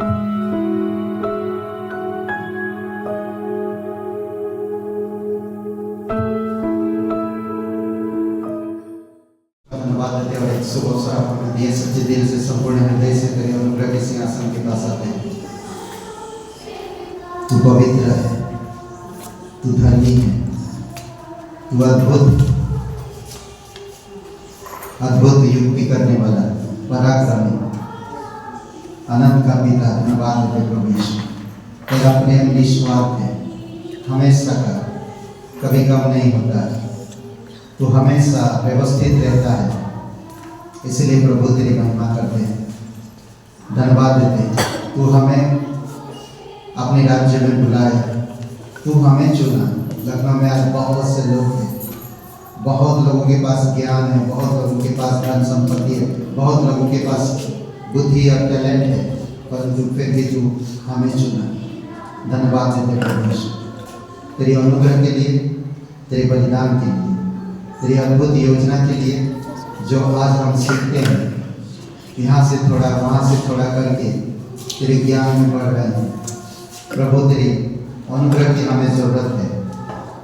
धन्यवाद देते और एक शुभ अवसर आपने दिए। सच्चे दिल से संपूर्ण हृदय से तेरे अनुग्रह के सिंहासन के पास आते हैं। तू पवित्र है, तू धर्मी है, तू अद्भुत अद्भुत युक्ति करने वाला, पराक्रमी, अनंत का पिता। धन्यवाद देते प्रभु यीशु। तेरा प्रेम निस्वार्थ है, हमेशा का, कभी कम नहीं होता है। तू हमेशा व्यवस्थित रहता है, इसलिए प्रभु तेरी महिमा करते हैं, धन्यवाद देते हैं। तू हमें अपने राज्य में बुलाया, तू हमें चुना। लखनऊ में आज बहुत से लोग हैं, बहुत लोगों के पास ज्ञान है, बहुत लोगों के पास धन संपत्ति है, बहुत लोगों के पास बुद्धि और टैलेंट है, परंतु फिर भी तू हमें चुना। धन्यवाद देते प्रभु यीशु तेरी अनुग्रह के लिए, तेरे बलिदान के लिए, तेरी अद्भुत योजना के लिए, जो आज हम सीखते हैं। यहाँ से थोड़ा, वहाँ से थोड़ा करके तेरे ज्ञान में बढ़ रहे हैं। प्रभु तेरी अनुग्रह की हमें ज़रूरत है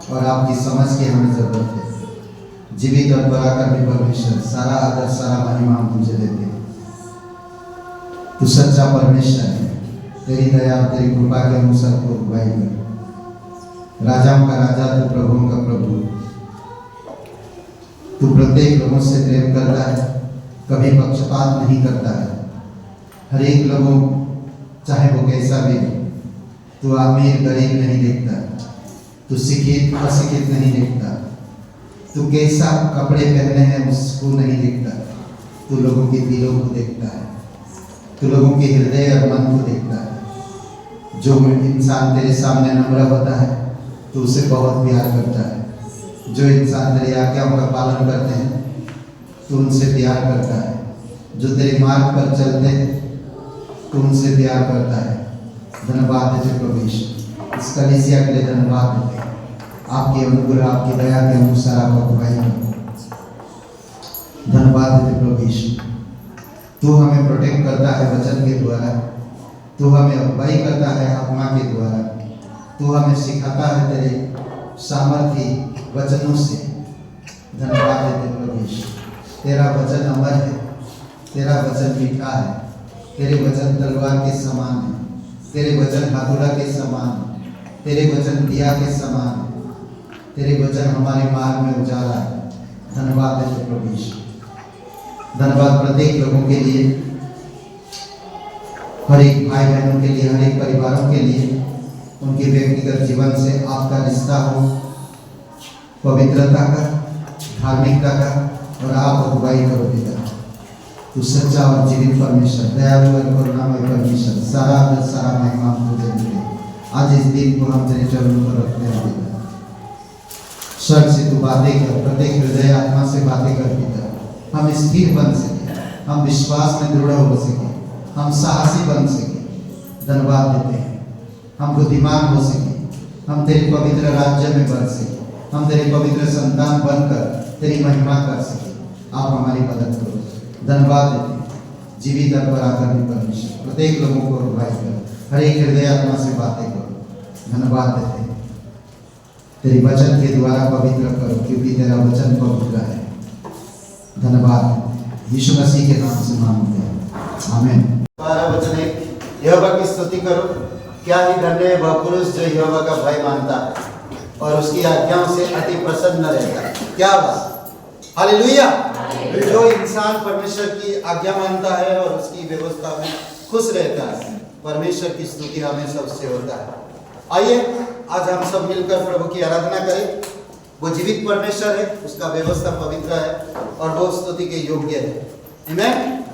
और आपकी समझ की हमें ज़रूरत है। जीवित और पराक्रमी परमेश्वर, सारा आदर, सारा महिमा हम तुझे देते हैं। तू सच्चा परमेश्वर है, तेरी दया और तेरी कृपा के अनुसार को अगुवाई कर। राजाओं का राजा, तू प्रभुओं का प्रभु। तू प्रत्येक लोगों से प्रेम करता है, कभी पक्षपात नहीं करता है। हर एक लोगों, चाहे वो कैसा भी हो, तू अमीर गरीब नहीं देखता, तू शिक्षित अशिक्षित नहीं देखता, तू कैसा कपड़े पहने हैं उसको नहीं देखता। तू लोगों के दिलों को देखता है, तू लोगों के हृदय और मन को देखता है। जो इंसान तेरे सामने नम्र होता है, तू उसे बहुत प्यार करता है। जो इंसान तेरी आज्ञाओं का पालन करते हैं, तू उनसे प्यार करता है। जो तेरे मार्ग पर चलते हैं, तू उनसे प्यार करता है। धन्यवाद देते प्रभु यीशु। इस कलीसिया के लिए धन्यवाद देते हैं। आपकी अनुग्रह, आपकी दया के अनुसार आप अगुवाई करो। धन्यवाद देते प्रभु यीशु। तू हमें प्रोटेक्ट करता है वचन के द्वारा, तू हमें अगुवाई करता है आत्मा के द्वारा, तू हमें सिखाता है तेरे सामर्थ्य वचनों से। धन्यवाद देते प्रभु यीशु। तेरा वचन अमर है, तेरा वचन मीठा है, तेरे वचन तलवार के समान है, तेरे वचन हथौड़ा के समान है, तेरे वचन दिया के समान है, तेरे वचन हमारे मार्ग में उजाला है। धन्यवाद देते प्रभु यीशु। धन्यवाद प्रत्येक लोगों के लिए, हर एक भाई बहनों के लिए, हर एक परिवारों के लिए। उनके व्यक्तिगत जीवन से आपका रिश्ता हो, पवित्रता का, धार्मिकता का, और आप अगुवाई करो पिता। तू सच्चा और जीवित परमेश्वर, दयालु और करुणामय परमेश्वर, सारा आदर, सारा महिमा तुझे मिले। आज इस दिन को हम तेरे चरणों पर रखते हैं पिता। स्वर्ग से तू बातें कर, प्रत्येक हृदय आत्मा से बातें कर पिता। हम स्थिर बन सके, हम विश्वास में दृढ़ हो सके, हम साहसी बन सके। धन्यवाद देते हैं। हम बुद्धिमान हो सके, हम तेरे पवित्र राज्य में बढ़ सके, हम तेरे पवित्र संतान बनकर तेरी महिमा कर सके। आप हमारी मदद करो। धन्यवाद देते हैं। जीवित और पराक्रमी परमेश्वर, प्रत्येक लोगों को अगुवाई करो, हर एक हृदय आत्मा से बातें करो। धन्यवाद देते हैं। तेरे वचन के द्वारा पवित्र करो, क्योंकि तेरा वचन पवित्र है। धन्यवाद यीशु मसीह के नाम से मांगते हैं, आमीन। हमारा वचन है, यहोवा की स्तुति करो, क्या ही धन्य है वह पुरुष जो यहोवा का भय मानता है और उसकी आज्ञाओं से अति प्रसन्न रहता है। क्या बात, हालेलुया। जो इंसान परमेश्वर की आज्ञा मानता है और उसकी व्यवस्था में खुश रहता है, परमेश्वर की स्तुति हमेशा उससे होता है। आइए आज हम सब मिलकर प्रभु की आराधना करें। वो जीवित परमेश्वर है, उसका व्यवस्था पवित्र है और वो स्तुति के योग्य है। आमीन।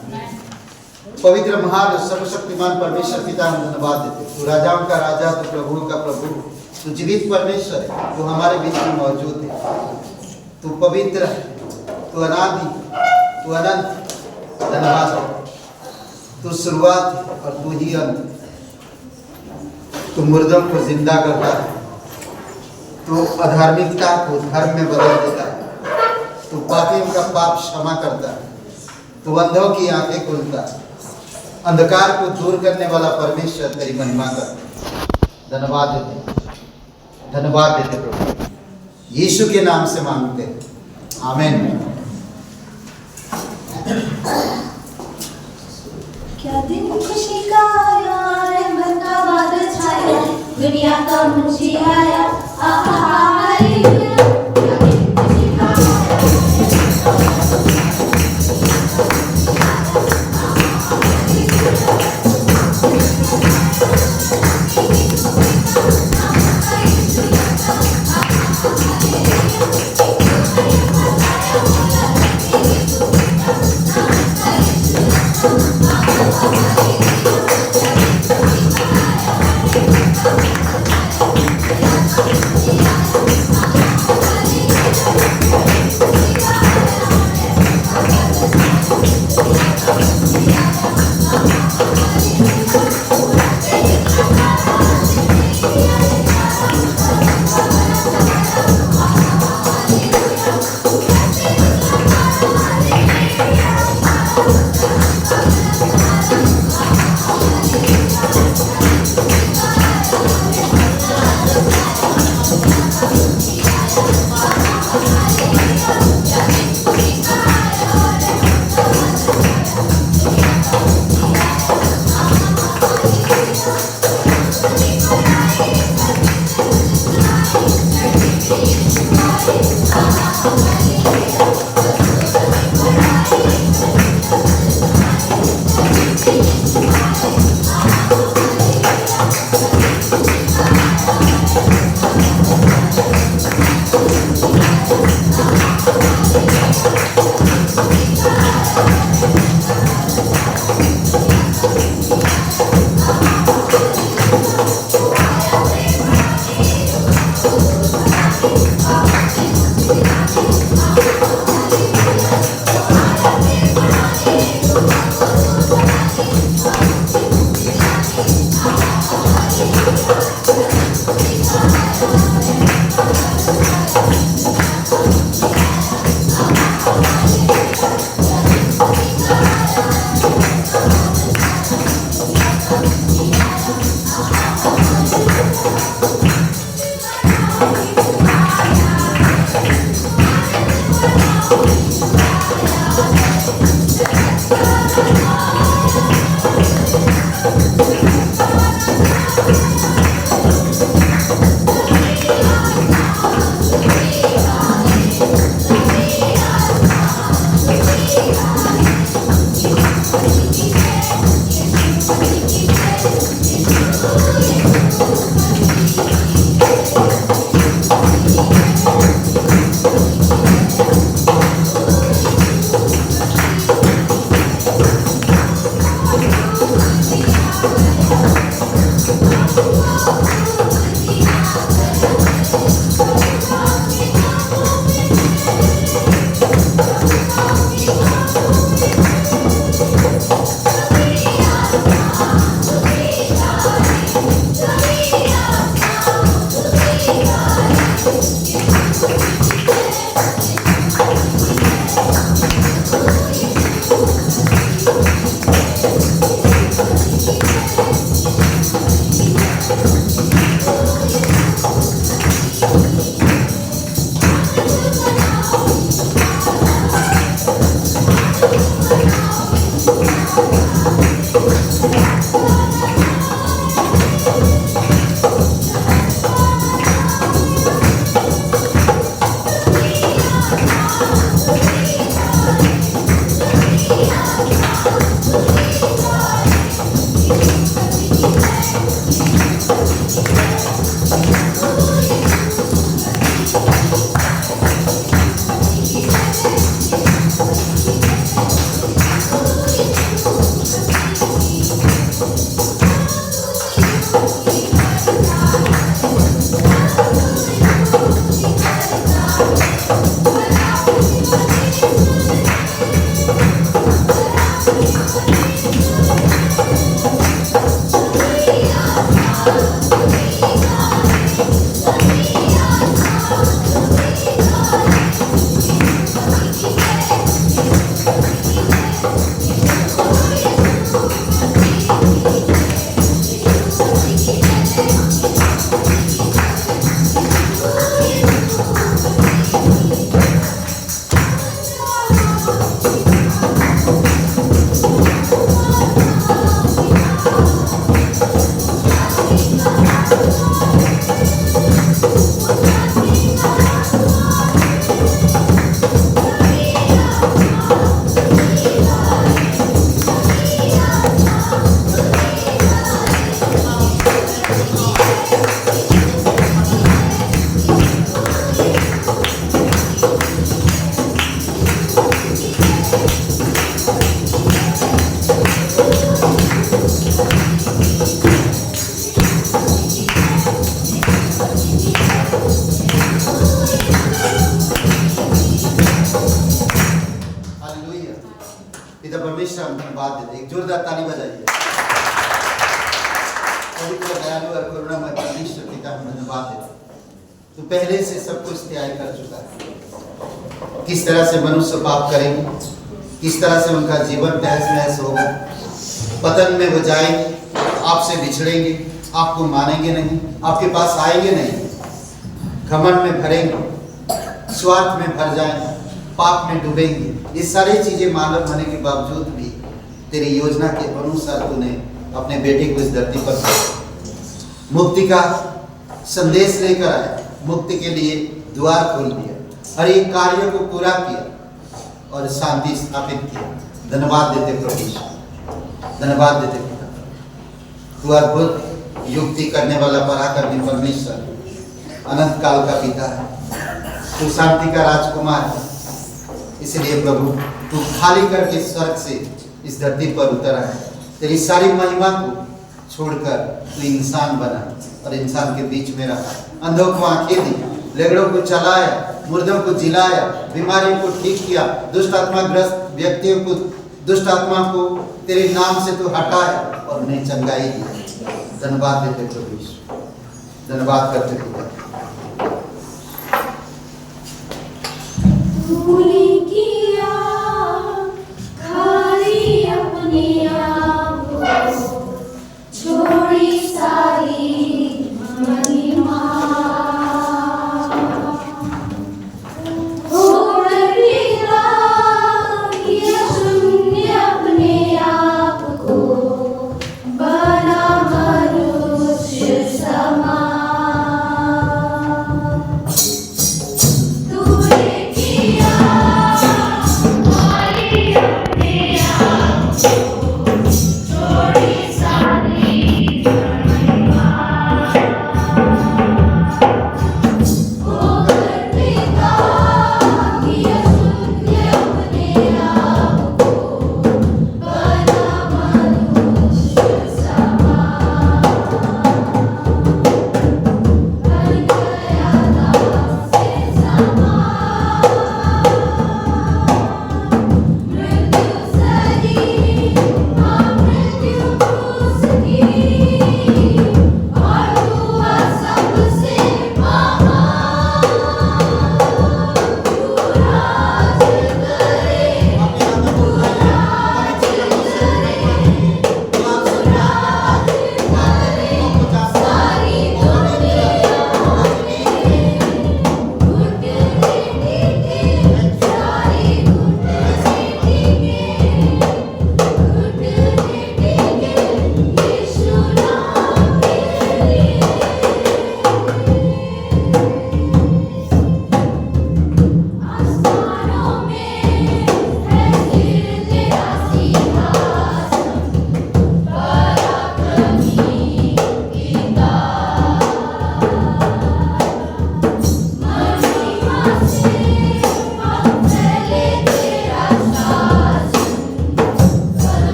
पवित्र महान सर्वशक्तिमान परमेश्वर पिता, हम धन्यवाद देते। तू राजाओं का राजा, तू प्रभुओं का प्रभु, तू जीवित परमेश्वर है, तू हमारे बीच में मौजूद है। तू पवित्र है, तू अनादि, तू अनंत। धन्यवाद। तू शुरुआत और तू ही अंत। तू मुर्दों को जिंदा करता है, तू अधार्मिकता को धर्म में बदल देता है, तू पापियों का पाप क्षमा करता है, तू अंधों की आंखें खोलता है, अंधकार को दूर करने वाला परमेश्वर तेरी महिमा कर। धन्यवाद देते प्रभु, यीशु के नाम से मांगते हैं, आमीन। क्या दिन खुशी का आया, रहमत का बादल छाया, दुनिया का मुझे आया, हालेलुया। क्या दिन खुशी का तू पहले से सब कुछ तैयार कर चुका है। किस तरह से मनुष्य पाप करेंगे, किस तरह से उनका जीवन तहस नहस होगा, पतन में वो जाएंगे, आपसे बिछड़ेंगे, आपको मानेंगे नहीं, आपके पास आएंगे नहीं, घमंड में भरेंगे, स्वार्थ में भर जाएंगे, पाप में डूबेंगे। ये सारी चीजें मालूम होने के बावजूद भी तेरी योजना के अनुसार तूने अपने बेटे को इस धरती पर मुक्ति का संदेश लेकर आया, मुक्ति के लिए द्वार खोल दिया और ये कार्य को पूरा किया और शांति स्थापित किया। धन्यवाद देते प्रभु यीशु, धन्यवाद देते पिता। तू अद्भुत युक्ति करने वाला पराक्रमी परमेश्वर, अनंत काल का पिता है, तू शांति का राजकुमार है। इसलिए प्रभु तू खाली करके स्वर्ग से इस धरती पर उतर आया, तेरी सारी महिमा को छोड़कर तू इंसान बना और इंसान के बीच में रहा, अंधों को आंखें दी, लेगड़ों को चलाया, मुर्दों को जिलाया, बीमारियों को ठीक किया, दुष्ट आत्मा ग्रस्त व्यक्तियों को, दुष्ट आत्मा को तेरे नाम से तू हटाया और उन्हें चंगाई दी। धन्यवाद देते प्रभु यीशु, धन्यवाद करते पिता। तूने किया खाली अपने आप को, छोड़ी सारी महिमा, छोड़ दिया ये शून्य अपने आप को, बना मनुष्य समान। तूने किया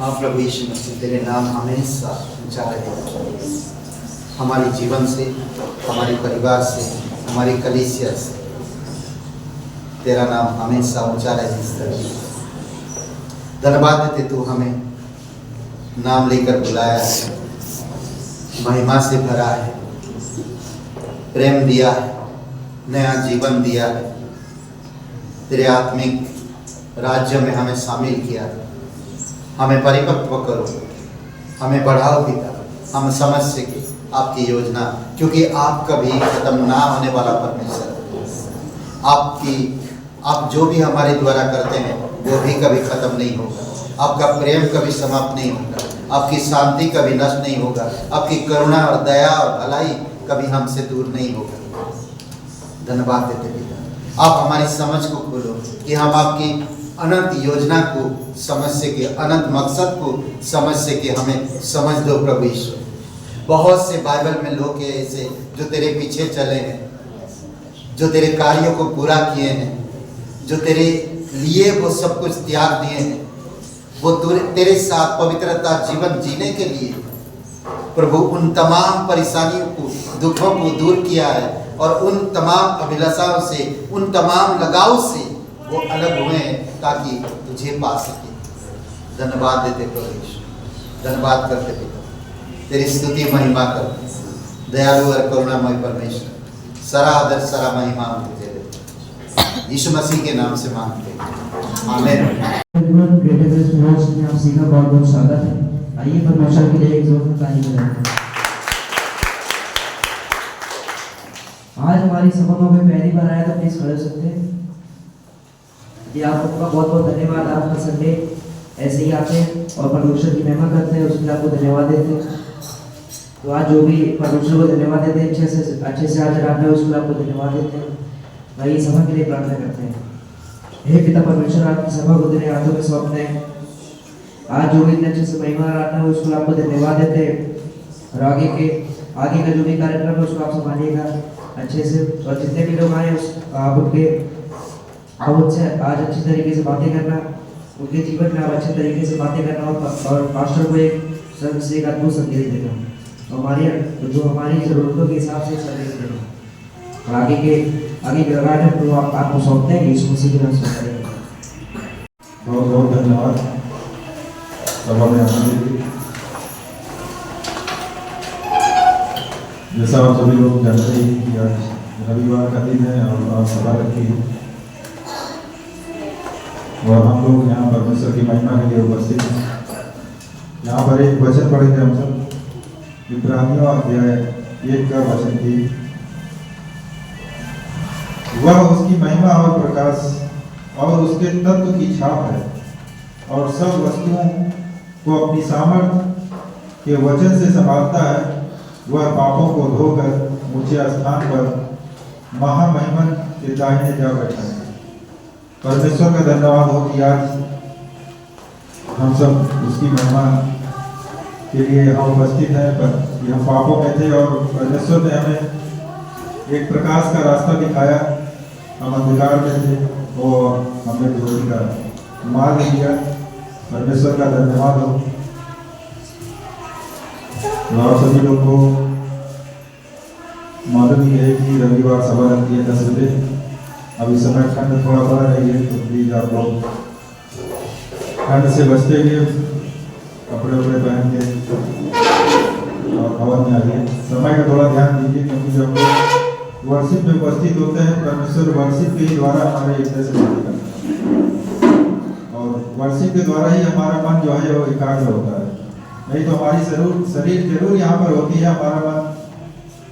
हाँ प्रभु यीशु मसीह, तेरे नाम हमेशा ऊंचा रहेगा, हमारे जीवन से, हमारे परिवार से, हमारी कलीसिया से तेरा नाम हमेशा ऊंचा रहे। इस तरह धन्यवाद देते तू हमें नाम लेकर बुलाया है, महिमा से भरा है, प्रेम दिया है, नया जीवन दिया है, तेरे आत्मिक राज्य में हमें शामिल किया है। हमें परिपक्व करो, हमें बढ़ाओ पिता, हम समझ सके आपकी योजना, क्योंकि आप कभी खत्म ना होने वाला परमेश्वर, आप जो भी हमारे द्वारा करते हैं वो भी कभी खत्म नहीं होगा, आपका प्रेम कभी समाप्त नहीं होगा, आपकी शांति कभी नष्ट नहीं होगा, आपकी करुणा और दया और भलाई कभी हमसे दूर नहीं होगा। धन्यवाद देते पिता, आप हमारी समझ को खोलो कि हम आपकी अनंत योजना को समझ सके, अनंत मकसद को समझ सके, हमें समझ दो प्रभु ईश्वर। बहुत से बाइबल में लोग हैं ऐसे जो तेरे पीछे चले हैं, जो तेरे कार्यों को पूरा किए हैं, जो तेरे लिए वो सब कुछ त्याग दिए हैं, वो तेरे साथ पवित्रता जीवन जीने के लिए प्रभु उन तमाम परेशानियों को, दुखों को दूर किया है और उन तमाम अभिलाषाओं से, उन तमाम लगाव से वो अलग हुए हैं ताकि तुझे पा सके। धन्यवाद देते प्रभु, धन्यवाद करते पिता, तेरी स्तुति महिमा करते दयालु और करुणामय परमेश्वर। सारा आदर सारा महिमा हम तुझे देते, यीशु मसीह के नाम से मांगते हैं, आमीन। आप सीखा बहुत बहुत स्वागत है। आइए परमेश्वर के लिए एक जोरदार ताली बजाएं। आज हमारी सभा में पहली बार आया तो प्लीज खड़े हो सकते हैं। जी आप सबका बहुत बहुत धन्यवाद। आपका संडे ऐसे ही आते हैं और परमेश्वर की महिमा करते हैं, उसके लिए आपको धन्यवाद देते हैं। तो आज जो भी परमेश्वर को धन्यवाद देते हैं, अच्छे से आज रात में उसके लिए आपको धन्यवाद देते हैं। भाई सभा के लिए प्रार्थना करते हैं। हे पिता परमेश्वर, आपकी सभा को तेरे हाथों में सौंपते हैं। आज जो भी इतने अच्छे से महिमा रहा है उसको आपको धन्यवाद देते हैं और आगे का जो भी कार्यक्रम है उसको आप संभालिएगा अच्छे से। और जितने भी लोग आए आप उनसे आज अच्छी तरीके से बातें करना, उनके जीवन में आप अच्छे तरीके से बातें करना और पास्टर को एक अद्भुत संदेश देना, जो हमारी जरूरतों के हिसाब से संदेश देना। और आगे व्यवहार है तो आपको सौंपते हैं, यीशु मसीह के नाम से करेंगे। बहुत बहुत धन्यवाद सभा में आने के लिए। जैसा आप सभी लोग जानते ही कि आज रविवार का दिन है और आज सभा रखी है और हम लोग यहाँ परमेश्वर की महिमा के लिए उपस्थित हैं। यहाँ पर एक वचन पढ़ेंगे हम सब, इब्रानियों अध्याय 1 का वचन की, वह उसकी महिमा और प्रकाश और उसके तत्व की छाप है और सब वस्तुओं को अपनी सामर्थ्य के वचन से संभालता है। वह पापों को धोकर ऊंचे स्थान पर महामहिमन के दाहिने जा बैठा है। परमेश्वर का धन्यवाद हो कि आज हम सब उसकी महिमा के लिए यहाँ उपस्थित हैं। पर हम पापों में थे और परमेश्वर ने हमें एक प्रकाश का रास्ता दिखाया। हम अंधकार में थे और हमने ज्योति का मार्ग लिया। परमेश्वर का धन्यवाद हो। आप सभी लोग को मालूम ही है कि रविवार सभा लगती है 10 बजे। अब इस समय ठंड थोड़ा बढ़ रही है तो प्लीज आप लोग ठंड से बचते हुए कपड़े वपड़े पहन के और भवन में आइए। समय का थोड़ा ध्यान दीजिए क्योंकि जब लोग वर्शिप में उपस्थित होते हैं, परमेश्वर वर्शिप के द्वारा हमारे हृदय से बातें करता है और वर्शिप के द्वारा ही हमारा मन जो है वो एकाग्र होता है। नहीं तो हमारी शरीर जरूर यहाँ पर होती है, हमारा मन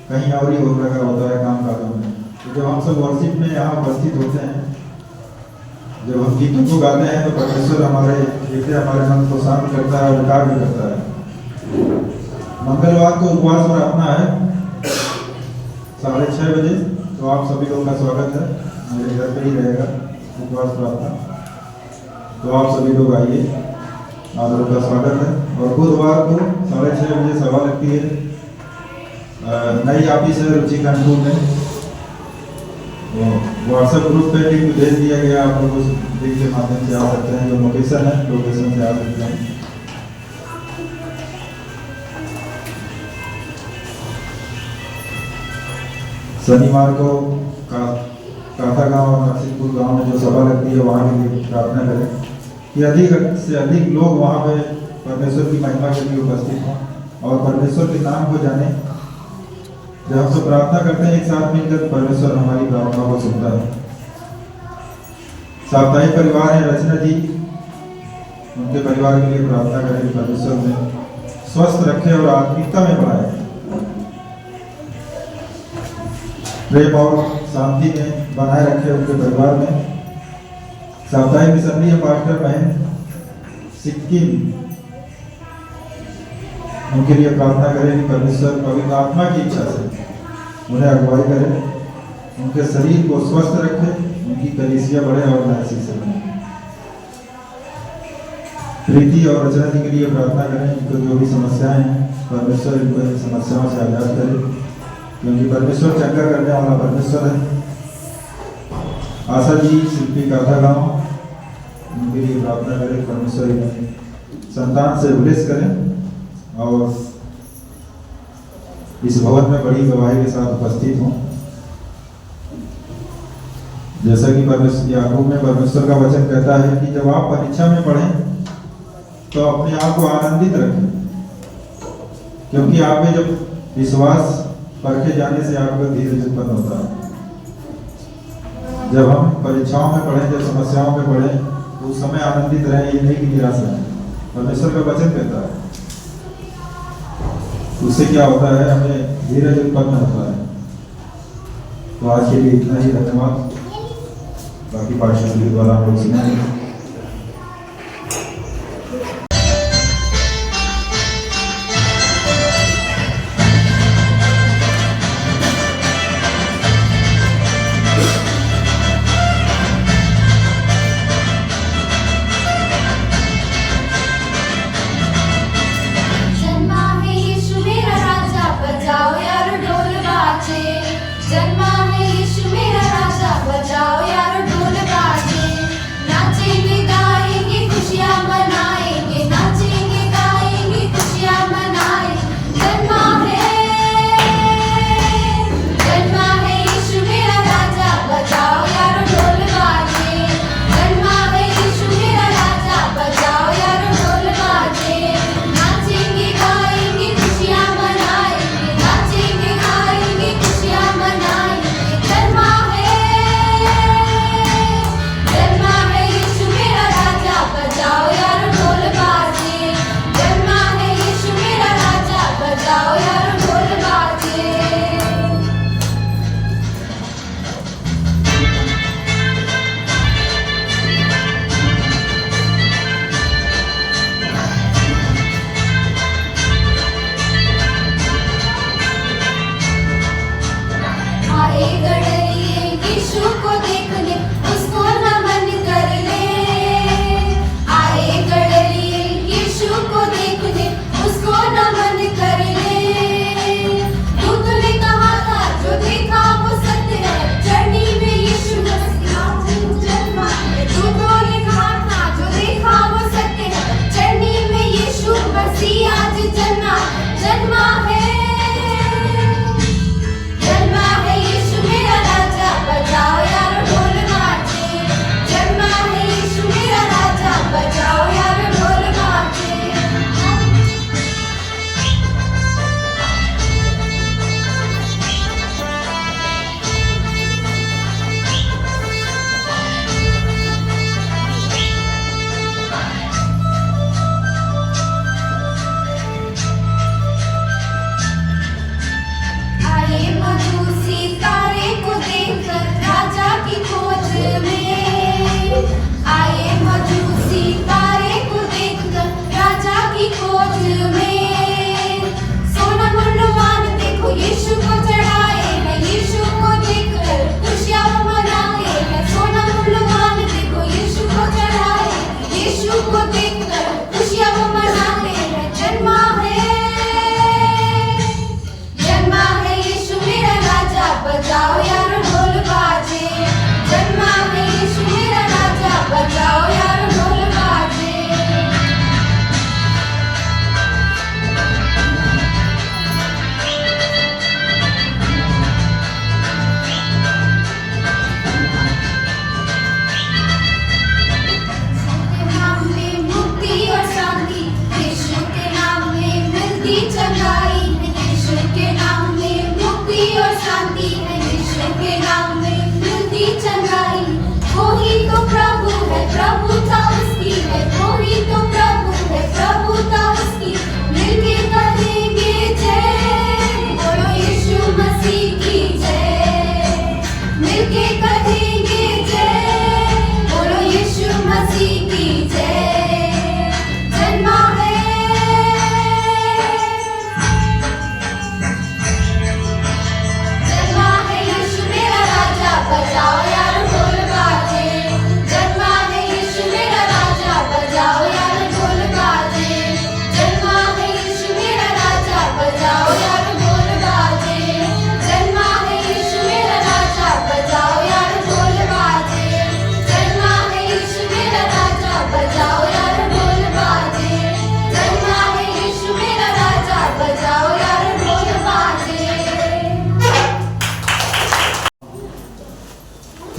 कहीं और ही लगा होता है काम काजों में। तो जब हम सब वर्शिप में यहाँ उपस्थित होते हैं, जब हम गीतों को गाते हैं तो परमेश्वर हमारे हृदय, हमारे मन को शांत करता है और एकाग्र करता है। मंगलवार को उपवास प्रार्थना है 6:30 बजे, तो आप सभी लोग का स्वागत है। मेरे घर पे ही रहेगा उपवास प्रार्थना, तो आप सभी लोग आइए, आप लोग का स्वागत है। और बुधवार को 6:30 बजे सभा लगती है। नई ऑफिस है रुचि कानपुर में, व्हाट्सएप ग्रुप पे लिंक भेज दिया गया, आप लोग उस लिंक के माध्यम से आ सकते हैं। जो लोकेशन है लोकेशन से आ सकते हैं। शनिवार को काथा गांव और नरसिंहपुर गांव में जो सभा लगती है वहाँ के लिए प्रार्थना करें कि अधिक से अधिक लोग वहाँ पे परमेश्वर की महिमा के लिए उपस्थित हों और परमेश्वर के नाम को जाने। जब हम सब प्रार्थना करते हैं एक साथ मिलकर, परमेश्वर हमारी प्रार्थना को सुनता है। साप्ताहिक परिवार है रचना जी, उनके परिवार के लिए प्रार्थना करें कि परमेश्वर में स्वस्थ रखे और आत्मिकता में बढ़ाए, प्रेम और शांति में बनाए रखे उनके परिवार में। साप्ताहिक मिशनरी पास्टर बहन सिक्किम, उनके लिए प्रार्थना करें कि परमेश्वर पवित्र आत्मा की इच्छा से उन्हें अगुवाई करे, उनके शरीर को स्वस्थ रखे, उनकी कलीसिया बढ़े और नैसी से बने। प्रीति और रचना जी के लिए प्रार्थना करें, इनको जो भी समस्याएं हैं परमेश्वर इनको इन समस्याओं से आजाद करे, क्योंकि परमेश्वर चंगा करने वाला परमेश्वर है। आशा जी शिल्पी काथा गांव, उनके लिए प्रार्थना करें, परमेश्वर इन्हें संतान से ब्लेस करें और इस भवन में बड़ी गवाही के साथ उपस्थित हों। जैसा कि परमेश्वर याकूब में परमेश्वर का वचन कहता है कि जब आप परीक्षा में पढ़ें तो अपने आप को आनंदित रखें, क्योंकि आप में जब विश्वास परखे जाने से आपको धीरज उत्पन्न होता है। जब हम परीक्षाओं में पढ़ें, जब समस्याओं में पढ़ें, तो उस समय आनंदित रहें, ये नहीं कि निराश रहें। परमेश्वर का वचन कहता है, उससे क्या होता है, हमें धीरज उत्पन्न होता है। तो आज के लिए इतना ही, धन्यवाद। बाकी पाठशाला के द्वारा हम लोग सुनेंगे। जन्मा है यीशु मेरा राजा, बजाओ यार ढोल बाजे, नाचे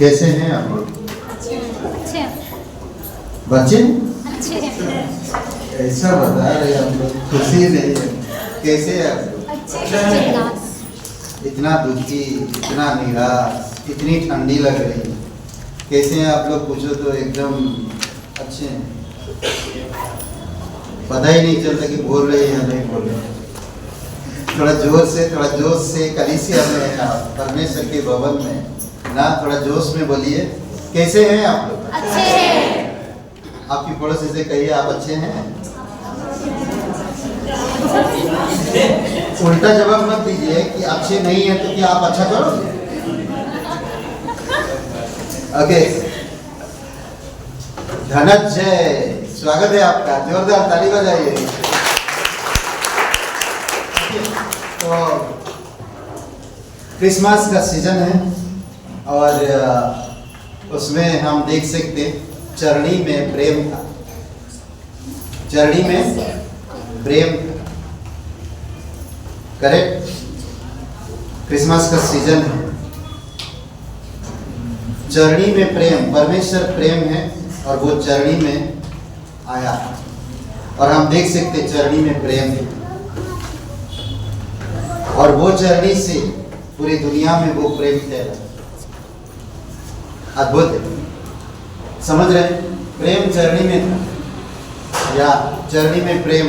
कैसे हैं आप लोग? अच्छे बच्चे अच्छे ऐसा बता रहे आप लोग, खुशी नहीं है। कैसे हैं आप लोग? अच्छे इतना दुखी, इतना निराश, इतनी ठंडी लग रही है। कैसे हैं आप लोग? पूछो तो एकदम अच्छे हैं। पता ही नहीं चलता कि बोल रहे हैं या नहीं बोल रहे हैं। थोड़ा जोश से कलीसिया में परमेश्वर के भवन में ना, थोड़ा जोश में बोलिए। कैसे हैं आप लोग? अच्छे आपकी पड़ोसी से कहिए आप अच्छे हैं। उल्टा जवाब मत दीजिए कि अच्छे नहीं है तो क्या आप अच्छा करोगे? ओके, धनंजय स्वागत है आपका, जोरदार ताली बजाइए। तो क्रिसमस का सीजन है और उसमें हम देख सकते चरणी में प्रेम था, चरणी में प्रेम था। करेक्ट, क्रिसमस का सीजन है, चरणी में प्रेम, परमेश्वर प्रेम है और वो चरणी में आया और हम देख सकते चरणी में प्रेम है और वो चरणी से पूरी दुनिया में वो प्रेम फैला। अद्भुत है, समझ रहे हैं? प्रेम चरणी में था या चरणी में प्रेम।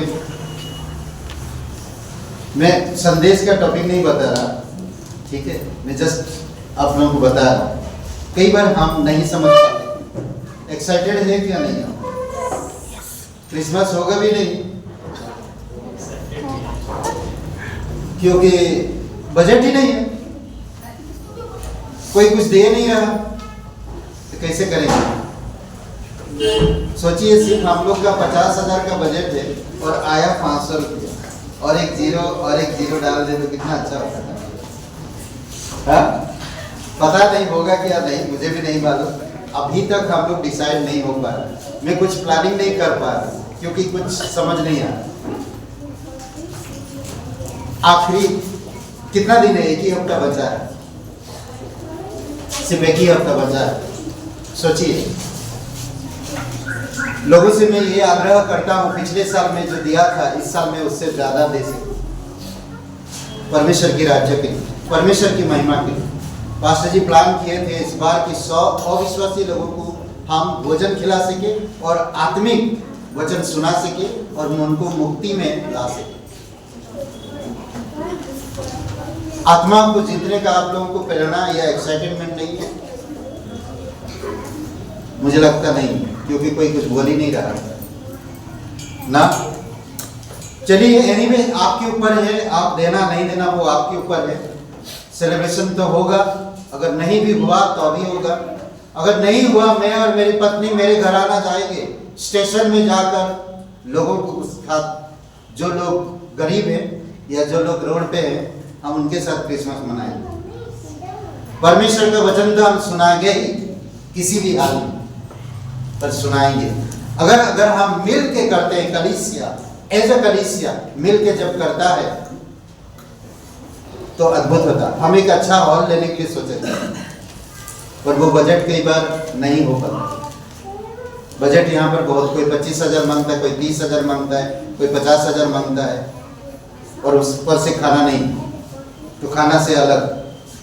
मैं संदेश का टॉपिक नहीं बता रहा, ठीक है, मैं जस्ट आप लोगों को बता रहा हूँ। कई बार हम नहीं समझ पाते। एक्साइटेड है क्या नहीं? क्रिसमस होगा भी नहीं क्योंकि बजट ही नहीं है, कोई कुछ दे नहीं रहा तो कैसे करेंगे? सोचिए, सिर्फ हम लोग का 50,000 का बजट है और आया 500 रुपया और एक जीरो डाल दे तो कितना अच्छा होता है। हाँ? पता नहीं होगा क्या नहीं, मुझे भी नहीं मालूम। अभी तक हम लोग डिसाइड नहीं हो पा रहे, मैं कुछ प्लानिंग नहीं कर पा रहा क्योंकि कुछ समझ नहीं आ रहा। आखिरी कितना दिन है? एक ही हफ्ता बचा है, सिर्फ एक ही हफ्ता बचा है। सोचिए, लोगों से मैं ये आग्रह करता हूँ, पिछले साल में जो दिया था इस साल में उससे ज्यादा दे सके परमेश्वर की राज्य के लिए, परमेश्वर की महिमा के लिए। पास्टर जी प्लान किए थे इस बार कि 100 अविश्वासी लोगों को हम भोजन खिला सके और आत्मिक वचन सुना सके और उनको मुक्ति में ला सके। आत्मा को जीतने का आप लोगों को प्रेरणा या एक्साइटमेंट नहीं है? मुझे लगता नहीं, क्योंकि कोई कुछ बोल ही नहीं रहा ना। चलिए, एनीवे आपके ऊपर है, आप देना नहीं देना वो आपके ऊपर है। सेलिब्रेशन तो होगा, अगर नहीं भी हुआ तो अभी होगा। अगर नहीं हुआ, मैं और मेरी पत्नी मेरे घर आना जाएंगे, स्टेशन में जाकर लोगों को साथ, जो लोग गरीब हैं या जो लोग रोड पे हैं, हम उनके साथ क्रिसमस मनाएंगे। परमेश्वर का वचन तो हम सुनाएंगे ही, किसी भी हाल में, पर सुनाएंगे। अगर हम मिल के करते हैं, कलीसिया एज अ कलीसिया मिल के जब करता है तो अद्भुत होता। हम एक अच्छा हॉल लेने के लिए सोचे थे, पर वो बजट कई बार नहीं हो पाता। बजट यहाँ पर बहुत, कोई 25,000 मांगता है, कोई 30,000 मांगता है, कोई 50,000 मांगता है और उस पर से खाना नहीं, तो खाना से अलग।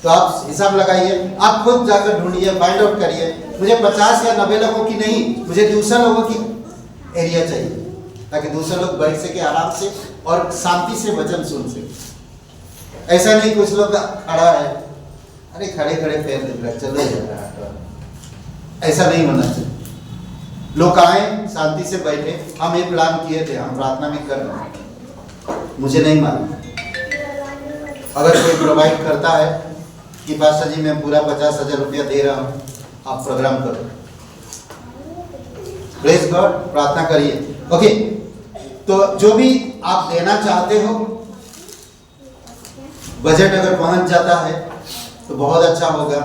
तो आप हिसाब लगाइए, आप खुद जाकर ढूंढिए, फाइंड आउट करिए। मुझे 50 या 90 लोगों की नहीं, मुझे 200 लोगों की एरिया चाहिए, ताकि 200 लोग बैठ सके आराम से और शांति से वचन सुन सके। ऐसा नहीं कुछ लोग खड़ा है, अरे खड़े खड़े पैर दिख रहा है, चलो यार, ऐसा नहीं होना चाहिए। लोग आए, शांति से बैठे। हम ये प्लान किए थे, हम प्रार्थना भी कर रहे हैं। मुझे नहीं मालूम, अगर कोई प्रोवाइड करता है कि पास्टर जी मैं पूरा 50,000 रुपया दे रहा हूँ, आप प्रोग्राम करो, प्रेज गॉड, प्रार्थना करिए। ओके, तो जो भी आप देना चाहते हो, बजट अगर पहुंच जाता है तो बहुत अच्छा होगा,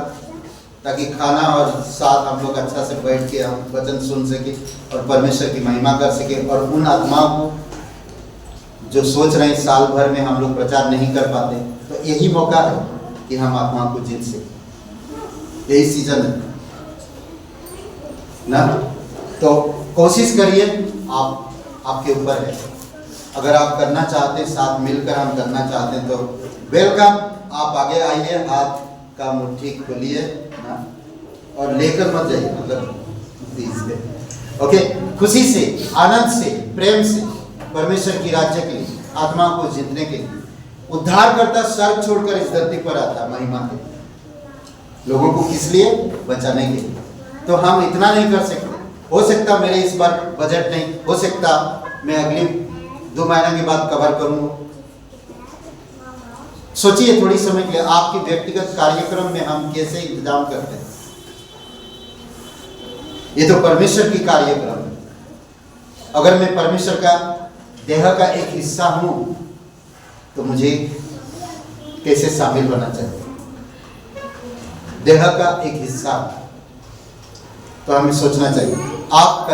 ताकि खाना और साथ हम लोग अच्छा से बैठ के हम वचन सुन सके और परमेश्वर की महिमा कर सके। और उन आत्माओं को जो सोच रहे हैं साल भर में हम लोग प्रचार नहीं कर पाते, तो यही मौका है कि हम आत्माओं को जीत सके। यही सीजन है। ना। तो कोशिश करिए, आप आपके ऊपर है। अगर आप करना चाहते हैं, साथ मिलकर हम करना चाहते हैं तो वेलकम, आप आगे आइए, हाथ का मुट्ठी खोलिए ना, और लेकर मत जाइए, मतलब प्लीज। ओके, खुशी से, आनंद से, प्रेम से परमेश्वर की राज्य के लिए, आत्मा को जीतने के लिए, उद्धार करता स्वर्ग छोड़कर इस धरती पर आता महिमा के लिए, लोगों को किस लिए? बचाने के लिए। तो हम इतना नहीं कर सकते। हो सकता मेरे इस बार बजट नहीं, हो सकता मैं अगली 2 महीने के बाद कवर करूंगा। सोचिए थोड़ी समय के लिए, आपके व्यक्तिगत कार्यक्रम में हम कैसे इंतजाम करते हैं। ये तो परमेश्वर की कार्यक्रम है। अगर मैं परमेश्वर का देह का एक हिस्सा हूं तो मुझे कैसे शामिल होना चाहिए? देह का एक हिस्सा, तो हमें सोचना चाहिए। आप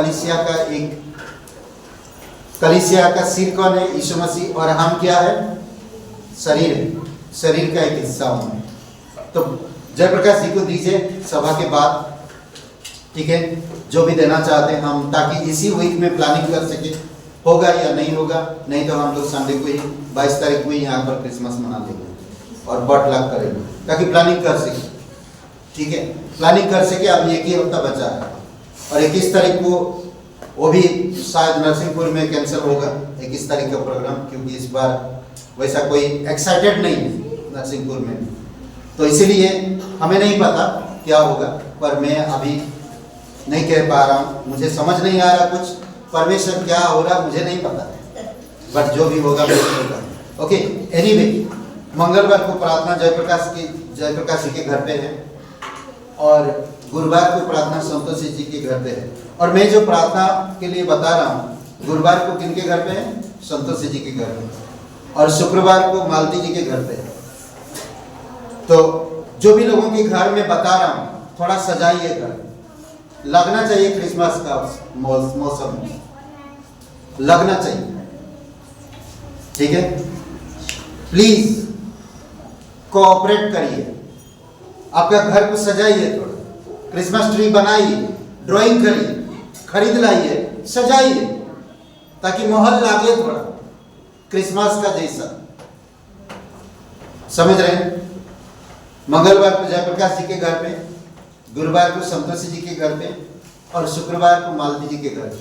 कलीसिया का सिर कौन है? यीशु मसीह। और हम क्या है? शरीर है, शरीर का एक हिस्सा हूं। तो जयप्रकाश जी को दीजिए सभा के बाद, ठीक है, जो भी देना चाहते हैं हम, ताकि इसी वीक में प्लानिंग कर सके, होगा या नहीं होगा। नहीं तो हम लोग संडे को ही 22 तारीख को ही यहाँ पर क्रिसमस मना लेंगे और बटलक करेंगे, ताकि प्लानिंग कर सके। ठीक है, प्लानिंग कर सके। अब 1 ही हफ्ता बचा है और 21 तारीख को वो भी शायद नरसिंहपुर में कैंसिल होगा, 21 तारीख का प्रोग्राम, क्योंकि इस बार वैसा कोई एक्साइटेड नहीं है नरसिंहपुर में। तो इसीलिए हमें नहीं पता क्या होगा, पर मैं अभी नहीं कह पा रहा हूँ, मुझे समझ नहीं आ रहा कुछ, परमेश्वर क्या हो रहा मुझे नहीं पता, बट जो भी होगा होगा। ओके, एनीवे, मंगलवार को प्रार्थना जयप्रकाश जी के घर पे है और गुरुवार को प्रार्थना संतोषी जी के घर पे है। और मैं जो प्रार्थना के लिए बता रहा हूँ, गुरुवार को किनके घर पे है? संतोषी जी के घर पे, और शुक्रवार को मालती जी के घर पे है। तो जो भी लोगों के घर में बता रहा हूँ, थोड़ा सजाइए घर, लगना चाहिए क्रिसमस का मौसम लगना चाहिए। ठीक है, प्लीज कोऑपरेट करिए, आपका घर को सजाइए, थोड़ा क्रिसमस ट्री बनाइए, ड्राइंग करिए, खरीद लाइए, सजाइए, ताकि माहौल लागे थोड़ा क्रिसमस का जैसा। समझ रहे हैं? मंगलवार को जयप्रकाश जी के घर पे, गुरुवार को संतोषी जी के घर पे और शुक्रवार को मालती जी के घर पे।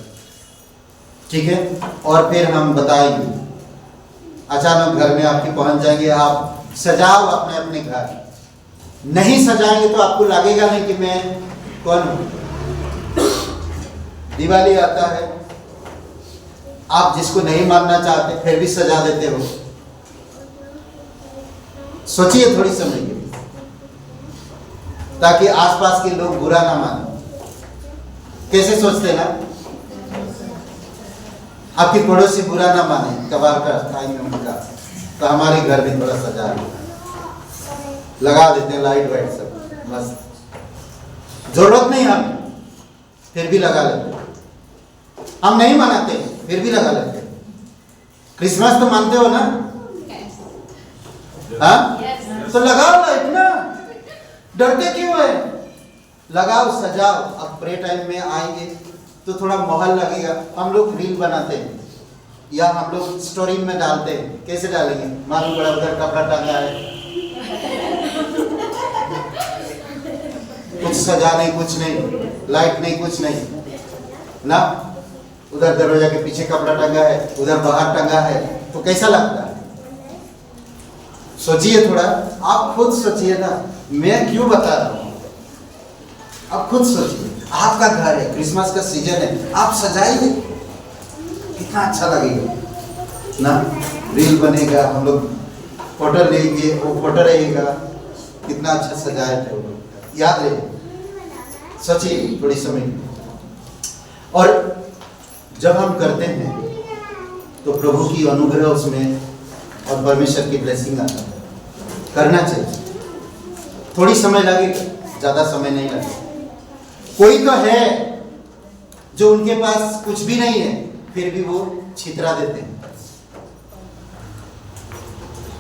ठीक है, और फिर हम बताएंगे, अचानक घर में आपके पहुंच जाएंगे। आप सजाओ अपने अपने घर, नहीं सजाएंगे तो आपको लगेगा नहीं कि मैं कौन हूं। दिवाली आता है, आप जिसको नहीं मानना चाहते फिर भी सजा देते हो। सोचिए थोड़ी समय के लिए, ताकि आसपास के लोग बुरा ना माने। कैसे सोचते ना, आपकी पड़ोसी बुरा ना माने, कबार का टाइम में उनका, तो हमारे घर भी थोड़ा सजा लगा देते हैं, लाइट वाइट सब मस्त। जरूरत नहीं हम, फिर भी लगा लेते हैं। हम नहीं मनाते फिर भी लगा लेते हैं। क्रिसमस तो मानते हो ना? हाँ, तो लगाओ लाइट ना, डरते क्यों है? लगाओ, सजाओ। अब प्रे टाइम में आएंगे तो थोड़ा माहौल लगेगा। हम लोग रील बनाते हैं या हम लोग स्टोरी में डालते हैं। कैसे डालेंगे? मालूम पड़ा उधर कपड़ा टांगा है, कुछ सजा नहीं, कुछ नहीं, लाइट नहीं, कुछ नहीं ना, उधर दरवाजा के पीछे कपड़ा टंगा है, उधर बाहर टंगा है, तो कैसा लगता है? सोचिए थोड़ा, आप खुद सोचिए ना, मैं क्यों बता रहा हूं, आप खुद सोचिए। आपका घर है, क्रिसमस का सीजन है, आप सजाइए, कितना अच्छा लगेगा ना। रील बनेगा, हम लोग फोटो लेंगे, वो फोटो रहेगा, कितना अच्छा सजाए थे वो लोग, याद रहे। सोचिए थोड़ी समय। और जब हम करते हैं तो प्रभु की अनुग्रह उसमें और परमेश्वर की ब्लेसिंग आता है। करना चाहिए, थोड़ी समय लगेगा, ज्यादा समय नहीं लगेगा। कोई तो है जो उनके पास कुछ भी नहीं है फिर भी वो छितरा देते हैं।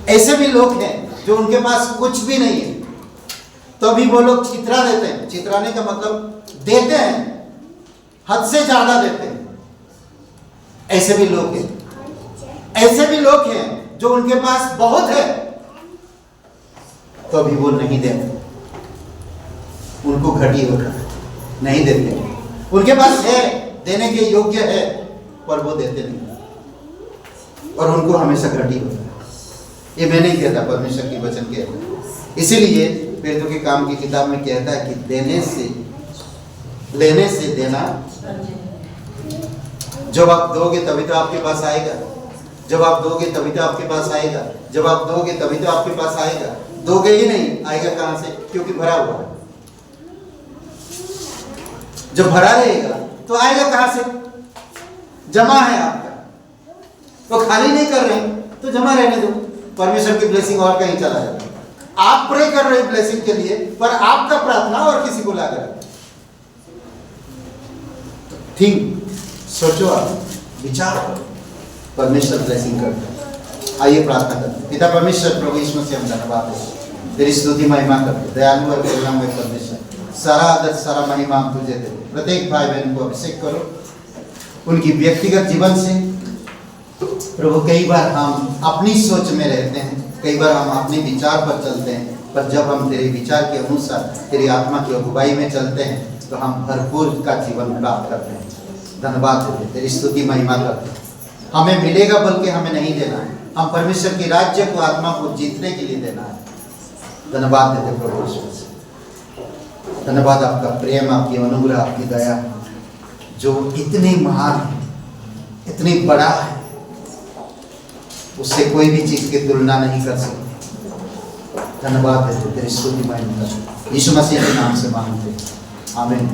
ऐसे भी लोग हैं जो उनके पास कुछ भी नहीं है तो भी वो लोग छितरा देते हैं। छितराने का मतलब देते हैं, हद से ज्यादा देते हैं। ऐसे भी लोग हैं, ऐसे भी लोग हैं जो उनके पास बहुत है तो अभी वो नहीं देते, उनको घटी होता है, नहीं देते। उनके पास है, देने के योग्य है, पर वो देते नहीं और उनको हमेशा घटी होता है। ये मैं नहीं कहता, परमेश्वर की वचन कहता है। इसीलिए पेट्रों के काम की किताब में कहता है कि देने से लेने से देना, जब आप दोगे तभी तो आपके पास आएगा, जब आप दोगे तभी तो आपके पास आएगा, जब आप दोगे तभी तो आपके पास आएगा। दोगे ही नहीं, आएगा कहां से? क्योंकि भरा हुआ है। जब भरा रहेगा तो आएगा कहां से? जमा है आपका, तो खाली नहीं कर रहे तो जमा रहने दो, परमेश्वर की ब्लेसिंग और कहीं चला जाएगा। आप प्रे कर रहे ब्लेसिंग के लिए, पर आपका प्रार्थना और किसी को लाकर ठीक सोचो, आप विचार करो, परमेश्वर ब्लेसिंग करता है। आइए प्रार्थना करते हैं। पिता परमेश्वर, प्रभु यीशु मसीह, हम धन्यवाद है, तेरी स्तुति महिमा करते, दयालु और करुणामय परमेश्वर, सारा आदर सारा महिमा हम तुझे दे। प्रत्येक भाई बहन को अभिषेक करो उनकी व्यक्तिगत जीवन से। प्रभु कई बार हम अपनी सोच में रहते हैं, कई बार हम अपने विचार पर चलते हैं, पर जब हम तेरे विचार के अनुसार तेरी आत्मा की अगुवाई में चलते हैं तो हम भरपूर का जीवन प्राप्त करते हैं। धन्यवाद देते, तेरी स्तुति महिमा करते। हमें मिलेगा बल्कि हमें नहीं देना है, हम परमेश्वर की राज्य को, आत्मा को जीतने के लिए देना है। धन्यवाद देते प्रभु यीशु से। धन्यवाद आपका प्रेम, आपकी अनुग्रह, आपकी दया जो इतनी महान है, इतनी बड़ा है, उससे कोई भी चीज की तुलना नहीं कर सकते। धन्यवाद देते, तेरी स्तुति महिमा करते, यीशु मसीह के नाम से मांगते, आमीन।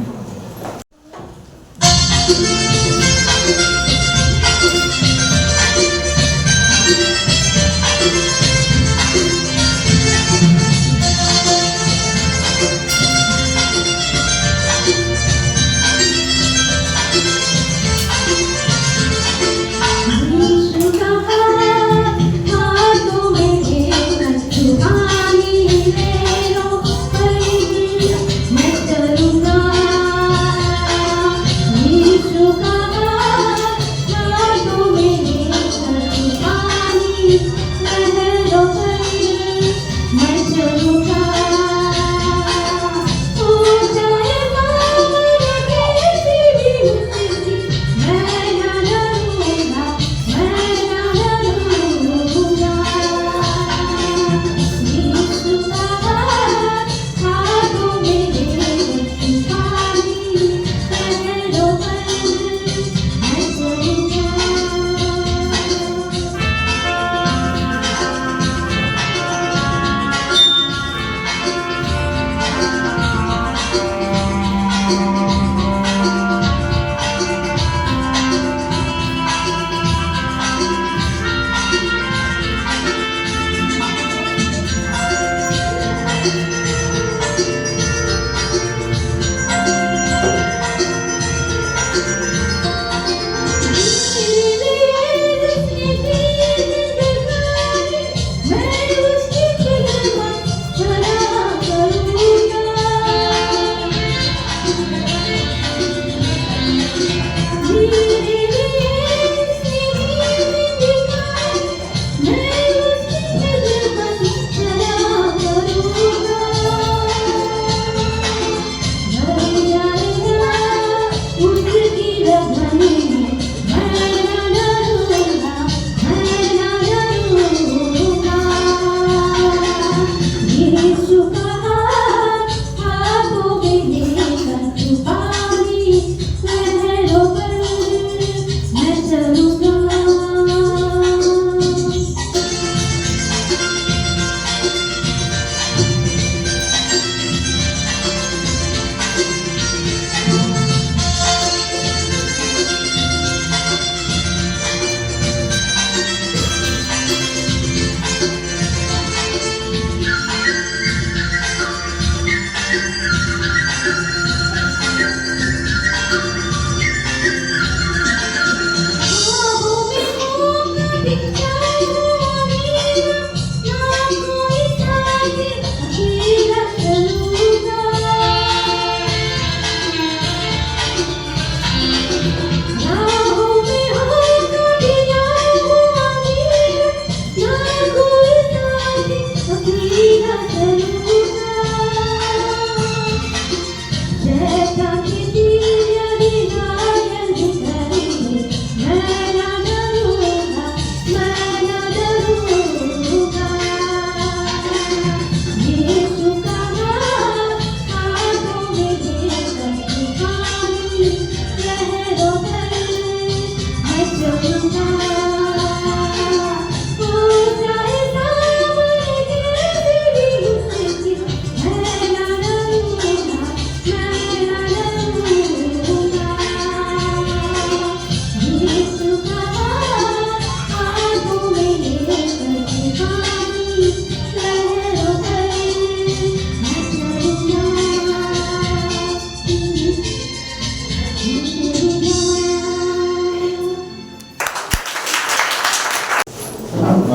मैं करूँगा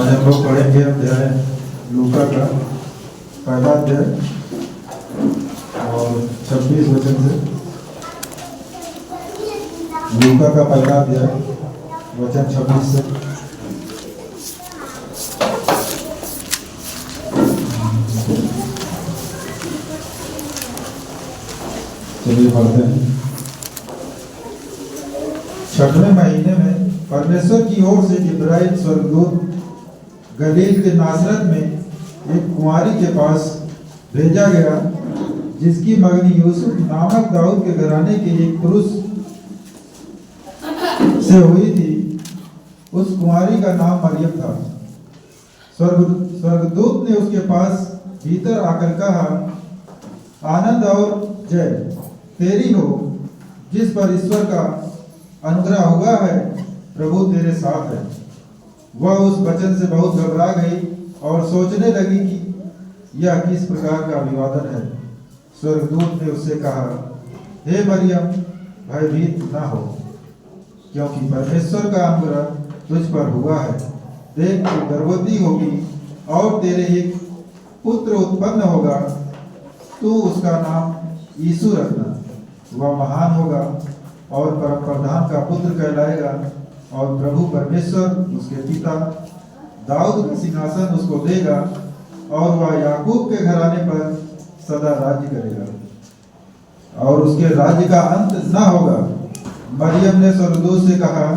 आज हम लोग पढ़ेंगे अध्याय लूका का पहला अध्याय और 26 वचन से। लूका का पहला अध्याय वचन 26 से। चलिए पढ़ते हैं। 6वें महीने में परमेश्वर की ओर से जिब्राइल स्वर्गदूत गलील के नासरत में एक कुंवारी के पास भेजा गया, जिसकी मंगनी यूसुफ नामक दाऊद के घराने के एक पुरुष से हुई थी। उस कुंवारी का नाम मरियम था। स्वर्गदूत ने उसके पास भीतर आकर कहा, आनंद और जय तेरी हो, जिस पर ईश्वर का अनुग्रह हुआ है, प्रभु तेरे साथ है। वह उस वचन से बहुत घबरा गई और सोचने लगी कि यह किस प्रकार का अभिवादन है। स्वर्गदूत ने उससे कहा, हे मरियम, भयभीत न हो, क्योंकि परमेश्वर का अनुग्रह तुझ पर हुआ है। देख, तू गर्भवती होगी और तेरे एक पुत्र उत्पन्न होगा। तू उसका नाम यीशु रखना। वह महान होगा और परम प्रधान का पुत्र कहलाएगा, और प्रभु परमेश्वर उसके पिता दाऊद का सिंहासन उसको देगा, और वह याकूब के घराने पर सदा राज्य करेगा, और उसके राज्य का अंत न होगा। मरियम ने स्वर्गदूत से कहा,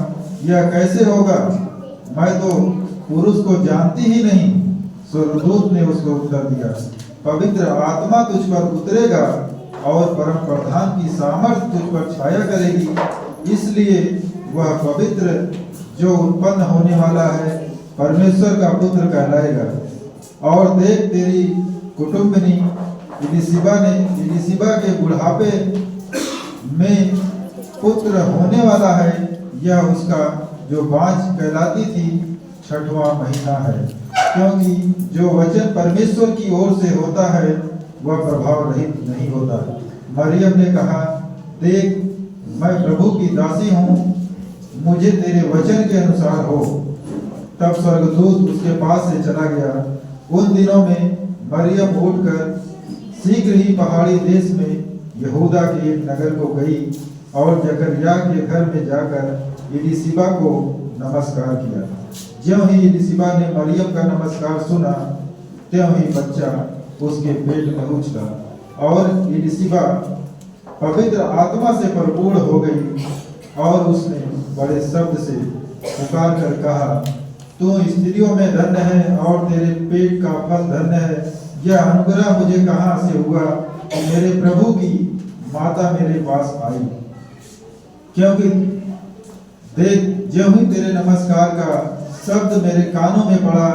यह कैसे होगा? मैं तो पुरुष को जानती ही नहीं। स्वर्गदूत ने उसको उत्तर दिया, पवित्र आत्मा तुझ पर उतरेगा और परम प्रधान की सामर्थ्य तुझ पर छाया करेगी। इसलिए वह पवित्र जो उत्पन्न होने वाला है परमेश्वर का पुत्र कहलाएगा। और देख, तेरी कुटुंबिनी इलिशिबा के बुढ़ापे में पुत्र होने वाला है। यह उसका जो बाँझ कहलाती थी 6वां महीना है, क्योंकि जो वचन परमेश्वर की ओर से होता है वह प्रभाव रहित नहीं होता। मरियम ने कहा, देख, मैं प्रभु की दासी हूँ, मुझे तेरे वचन के अनुसार हो। तब स्वर्गदूत उसके पास से चला गया। उन दिनों में मरियम उठकर शीघ्र ही पहाड़ी देश में यहूदा के एक नगर को गई और जकरिया के घर में जाकर इलिशिबा को नमस्कार किया। ज्यों ही इलिशिबा ने मरियम का नमस्कार सुना, त्यों ही बच्चा उसके पेट में उछला, और इलिशिबा पवित्र आत्मा से परिपूर्ण हो गई, और उसने बड़े शब्द से पुकार कर कहा, तू स्त्रियों में धन्य है और तेरे पेट का फल धन्य है। यह अनुग्रह मुझे कहाँ से हुआ कि मेरे प्रभु की माता मेरे पास आई? क्योंकि देख, ज्यों ही तेरे नमस्कार का शब्द मेरे कानों में पड़ा,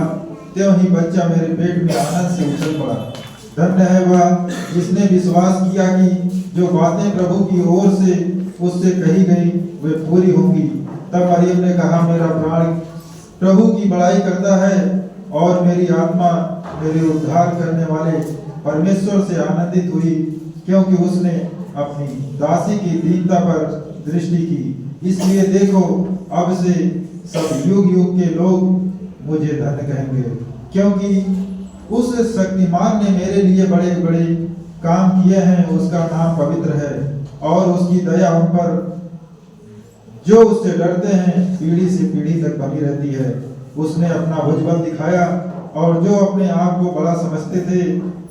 त्यों ही बच्चा मेरे पेट में आनंद से उछल पड़ा। धन्य है वह जिसने विश्वास किया कि जो बातें प्रभु की ओर से उससे कही गई वे पूरी होंगी। तब मरियम ने कहा, मेरा प्राण प्रभु की बड़ाई करता है, और मेरी आत्मा मेरे उद्धार करने वाले परमेश्वर से आनंदित हुई, क्योंकि उसने अपनी दासी की दीनता पर दृष्टि की। इसलिए देखो, अब से सब युग युग के लोग मुझे धन्य कहेंगे, क्योंकि उस शक्तिमान ने मेरे लिए बड़े बड़े काम किए हैं। उसका नाम पवित्र है, और उसकी दया उन पर जो उससे डरते हैं पीढ़ी से पीढ़ी तक बनी रहती है। उसने अपना भुजबल दिखाया, और जो अपने आप को बड़ा समझते थे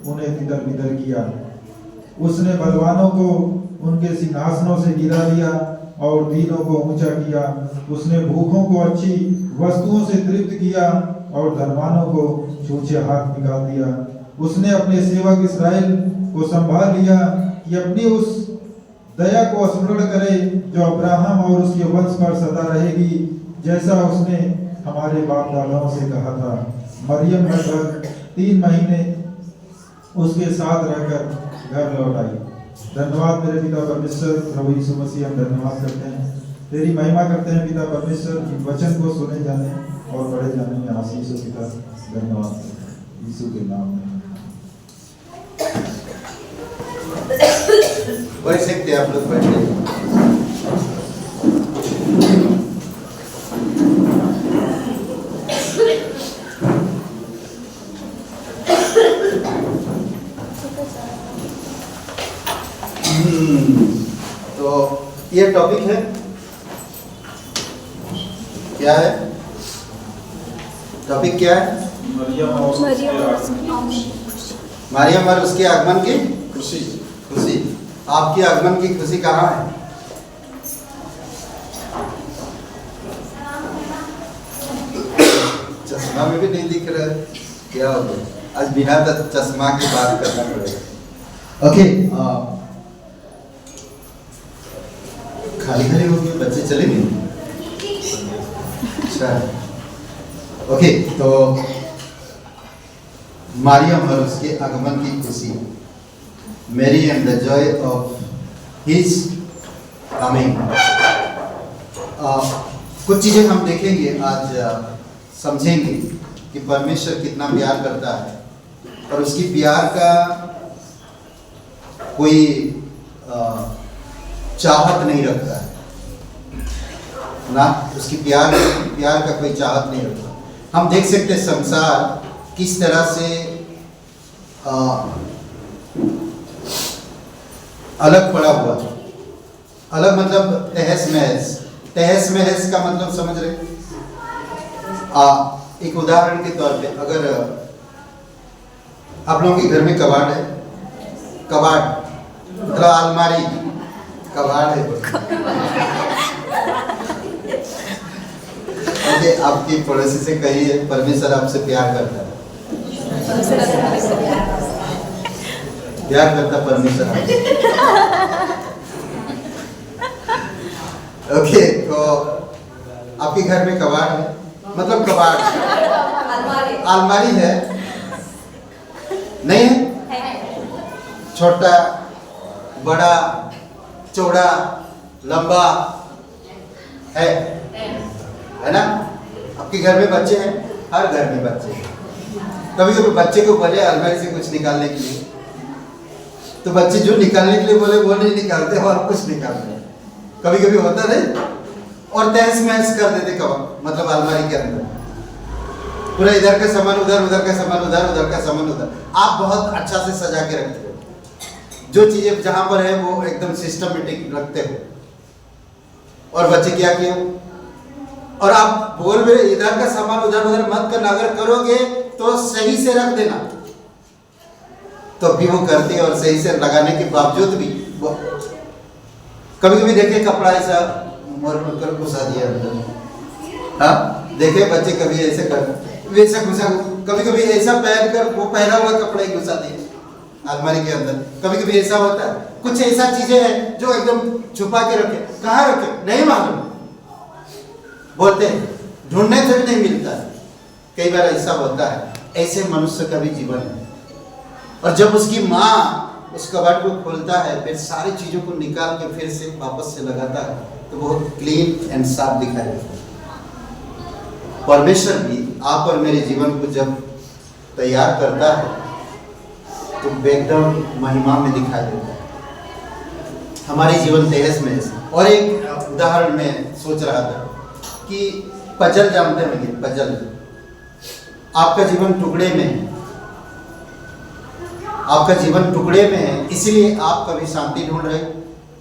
उन्हें तितर बितर किया। उसने बलवानों को उनके सिंहासनों से गिरा दिया और दीनों को ऊंचा किया। उसने भूखों को अच्छी वस्तुओं से तृप्त किया और धनवानों को छूछे हाथ निकाल दिया। उसने अपने सेवक इस्राएल को संभाल लिया कि अपनी उस दया को स्मरण करे जो अब्राहम और उसके वंश पर सदा रहेगी, जैसा उसने हमारे बाप दादाओं से कहा था। मरियम लगभग 3 महीने उसके साथ रहकर घर लौट आई। धन्यवाद मेरे पिता परमेश्वर, प्रभु यीशु मसीह, हम धन्यवाद करते हैं, तेरी महिमा करते हैं पिता परमेश्वर। वचन को सुने जाने और पढ़े जाने में आशीष हो पिता, धन्यवाद यीशु के नाम में। बैठ सकते हैं आप लोग, बैठे। ये टॉपिक है, क्या है टॉपिक, क्या है? मरियम और उसके आगमन की खुशी। खुशी। आपके आगमन की खुशी कहाँ है? चश्मा में भी नहीं दिख रहा है, क्या हो गया? आज बिना चश्मा की बात करना पड़ेगा। ओके, खाली खाली हो गए, बच्चे चले गए। अच्छा, ओके, तो मरियम और उसके आगमन की खुशी, Mary and the joy of his coming. कुछ चीजें हम देखेंगे आज, समझेंगे कि परमेश्वर कितना प्यार करता है और उसकी प्यार का कोई चाहत नहीं रखता है ना, उसकी प्यार का कोई चाहत नहीं रखता। हम देख सकते हैं संसार किस तरह से अलग पड़ा हुआ है। अलग मतलब तहस महस। तहस महस का मतलब समझ रहे? एक उदाहरण के तौर पे, अगर आप लोगों के घर में कबाड़ है, कबाड़ मतलब अलमारी, कबाड़ है। ओके, आपकी पड़ोसी से कहिए परमेश्वर आपसे प्यार करता है, प्यार करता परमेश्वर आपसे। ओके, तो आपके घर में कबाड़ है, मतलब कबाड़ अलमारी है, नहीं है? छोटा, बड़ा, चौड़ा, लंबा है ना? आपके घर में बच्चे हैं, हर घर में बच्चे हैं। कभी कभी बच्चे को बोले अलमारी से कुछ निकालने के लिए, तो बच्चे जो निकालने के लिए बोले वो नहीं निकालते और कुछ निकालते हैं। कभी कभी होता नहीं, और तहस महस कर देते कब, मतलब अलमारी के अंदर पूरा, इधर का सामान उधर, उधर का सामान उधर, उधर का सामान उधर। आप बहुत अच्छा से सजा के रखते हो, जो चीजें जहां पर है वो एकदम सिस्टमेटिक रखते हो। और बच्चे क्या किए, और आप बोल रहे इधर का सामान उधर उधर मत करना, अगर करोगे तो सही से रख देना, तो भी वो करते और सही से लगाने के बावजूद भी वो कभी कभी देखे कपड़ा ऐसा मोड़ कर घुसा दिया अंदर। हाँ, देखे बच्चे कभी ऐसे कर वैसा घुसा, कभी कभी ऐसा पहन कर वो पहना हुआ कपड़ा ही घुसा दिया अलमारी के अंदर। कभी कभी ऐसा होता है, कुछ ऐसा चीजें हैं जो एकदम छुपा के रखे, कहाँ रखे नहीं मालूम, बोलते हैं ढूंढने से भी नहीं मिलता है। कई बार ऐसा होता है। ऐसे मनुष्य का भी जीवन है। और जब उसकी माँ उस कबाड़ को खोलता है, फिर सारी चीजों को निकाल के फिर से वापस से लगाता है, तो बहुत क्लीन एंड साफ दिखाई देता है। परमेश्वर भी आप और मेरे जीवन को जब तैयार करता है तो एकदम महिमा में दिखाई देता है। हमारे जीवन तहस महस। और एक उदाहरण में सोच रहा था कि पजल जानते होंगे, पजल। आपका जीवन टुकड़े में है, आपका जीवन टुकड़े में है, इसलिए आप कभी शांति ढूंढ रहे,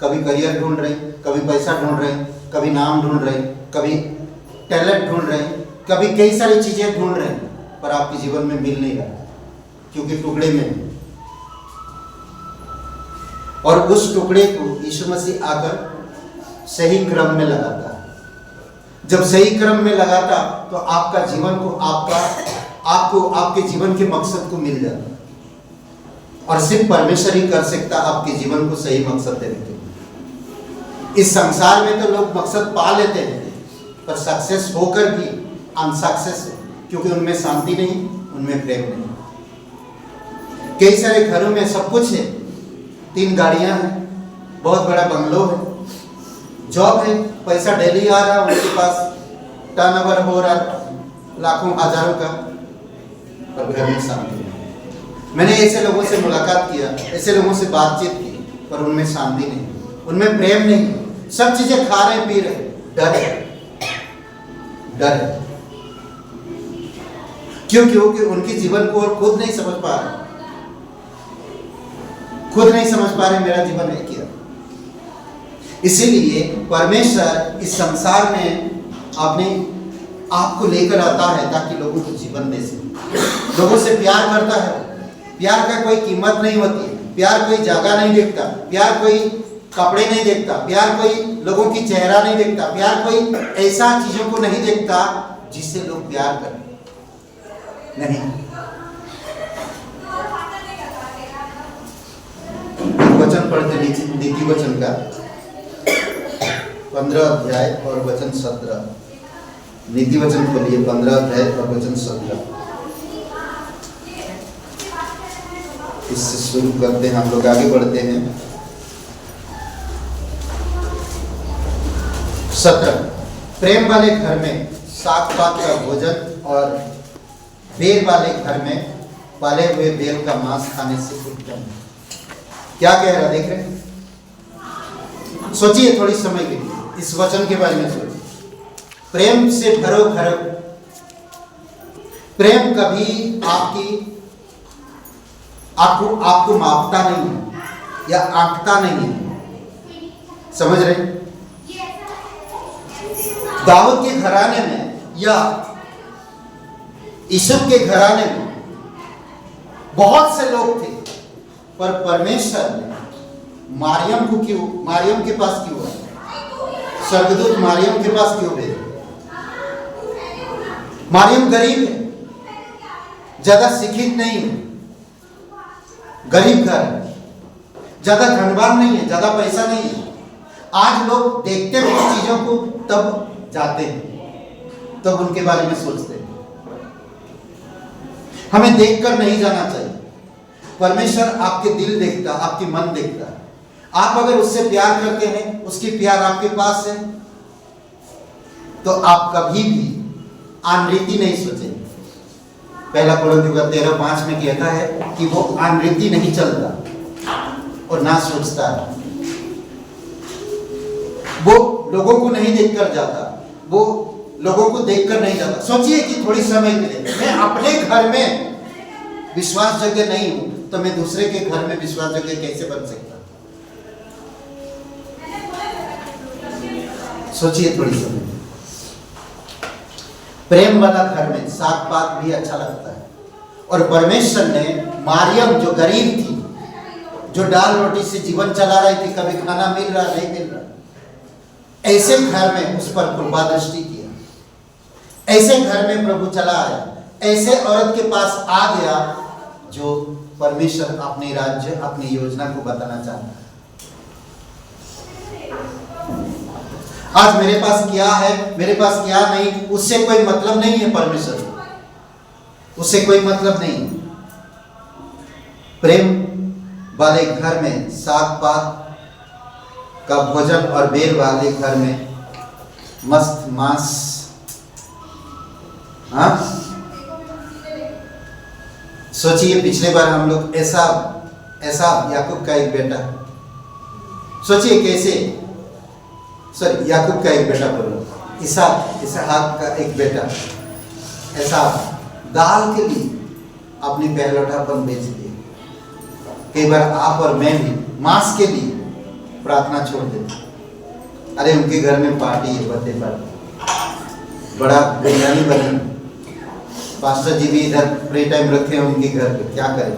कभी करियर ढूंढ रहे, कभी पैसा ढूंढ रहे, कभी नाम ढूंढ रहे, कभी टैलेंट ढूंढ रहे, कभी कई सारी चीजें ढूंढ रहे, पर आपके जीवन में मिल नहीं रहा, क्योंकि टुकड़े में है। और उस टुकड़े को यीशु मसीह आकर सही क्रम में लगाता है। जब सही क्रम में लगाता तो आपका जीवन को आपको आपके जीवन के मकसद को मिल जाता। और सिर्फ परमेश्वर ही कर सकता आपके जीवन को सही मकसद देने के लिए। इस संसार में तो लोग मकसद पा लेते हैं, पर सक्सेस होकर भी अनसक्सेस है, क्योंकि उनमें शांति नहीं, उनमें प्रेम नहीं। कई सारे घरों में सब कुछ है, 3 गाड़ियां हैं, बहुत बड़ा बंगलो है, जॉब है, पैसा डेली आ रहा, उनके पास टर्नओवर हो रहा लाखों हजारों का, पर घर में शांति नहीं। मैंने ऐसे लोगों से मुलाकात किया, ऐसे लोगों से बातचीत की, पर उनमें शांति नहीं, उनमें प्रेम नहीं। सब चीजें खा रहे पी रहे, डर है, डर है। क्यों? क्योंकि उनके जीवन को और खुद नहीं समझ पा रहे, खुद नहीं समझ पा रहे मेरा जीवन है क्या। इसीलिए परमेश्वर इस संसार में अपने आप को लेकर आता है ताकि लोगों को जीवन दे सके। लोगों से प्यार करता है। प्यार का कोई कीमत नहीं होती। प्यार कोई जगह नहीं देखता। प्यार कोई कपड़े नहीं देखता। प्यार कोई लोगों की चेहरा नहीं देखता। प्यार कोई ऐसा चीजों को नहीं देखता जिससे लोग प्यार करें। नहीं। वचन पढ़ते नीति वचन का 15 अध्याय और वचन 17। नीति वचन खोलिए 15 अध्याय और वचन 17। इससे शुरू करते हैं, हम लोग आगे बढ़ते हैं। 17 प्रेम वाले घर में साग पात का भोजन और बेर वाले घर में पाले हुए बेर का मांस खाने से उत्तम है। क्या कह रहा देख रहे हैं? सोचिए थोड़ी समय के लिए इस वचन के बारे में सोचिए। प्रेम से भरो घर। प्रेम कभी आपको मापता नहीं है या आंकता नहीं है। समझ रहे? दाऊद के घराने में या यूसुफ के घराने में बहुत से लोग थे, पर परमेश्वर ने मारियम के पास क्यों आए? स्वर्गदूत मारियम के पास क्यों भेजे? मारियम गरीब है, ज्यादा शिक्षित नहीं है, गरीब घर है, ज्यादा धनवान नहीं है, ज्यादा पैसा नहीं है। आज लोग देखते हुए चीजों को तब जाते हैं, तब उनके बारे में सोचते हैं। हमें देखकर नहीं जाना चाहिए। परमेश्वर आपके दिल देखता, आपकी मन देखता। आप अगर उससे प्यार करते हैं, उसकी प्यार आपके पास है, तो आप कभी भी अनरीति नहीं सोचेंगे। पहला कोरिन्थियों 13:5 में कहता है कि वो अनरीति नहीं चलता और ना सोचता है। वो लोगों को नहीं देखकर जाता, वो लोगों को देखकर नहीं जाता। सोचिए कि थोड़ी समय के लिए मैं अपने घर में विश्वास योग्य नहीं हूं, तो मैं दूसरे के घर में विश्वास योग्य कैसे बन सकता? सोचिए थोड़ी समय। प्रेम वाला घर में साग पात भी अच्छा लगता है। और परमेश्वर ने मारियम जो गरीब थी, जो दाल रोटी से जीवन चला रही थी, कभी खाना मिल रहा नहीं मिल रहा, ऐसे घर में उस पर कृपा दृष्टि किया। ऐसे घर में प्रभु चला आया। ऐसे औरत के पास आ गया जो परमेश्वर अपने राज्य, अपनी योजना को बताना चाहता है। आज मेरे पास क्या है, मेरे पास क्या नहीं, उससे कोई मतलब नहीं है। परमेश्वर उससे कोई मतलब नहीं। प्रेम वाले घर में साग पात का भोजन और बेर वाले घर में मस्त मांस। हाँ, सोचिए पिछले बार हम लोग ऐसा याकूब का एक बेटा, सोचिए कैसे, सॉरी याकूब का एक बेटा बोलो, इसहाक का एक बेटा, ऐसा दाल के लिए अपनी पहलौठापन बेच दिए। कई बार आप और मैं भी मांस के लिए प्रार्थना छोड़ देते। अरे उनके घर में पार्टी है, बर्थडे पार्टी, बड़ा बिरयानी बनी, पास्टर जी भी इधर प्रे टाइम रखे हैं उनके घर पे, क्या करें?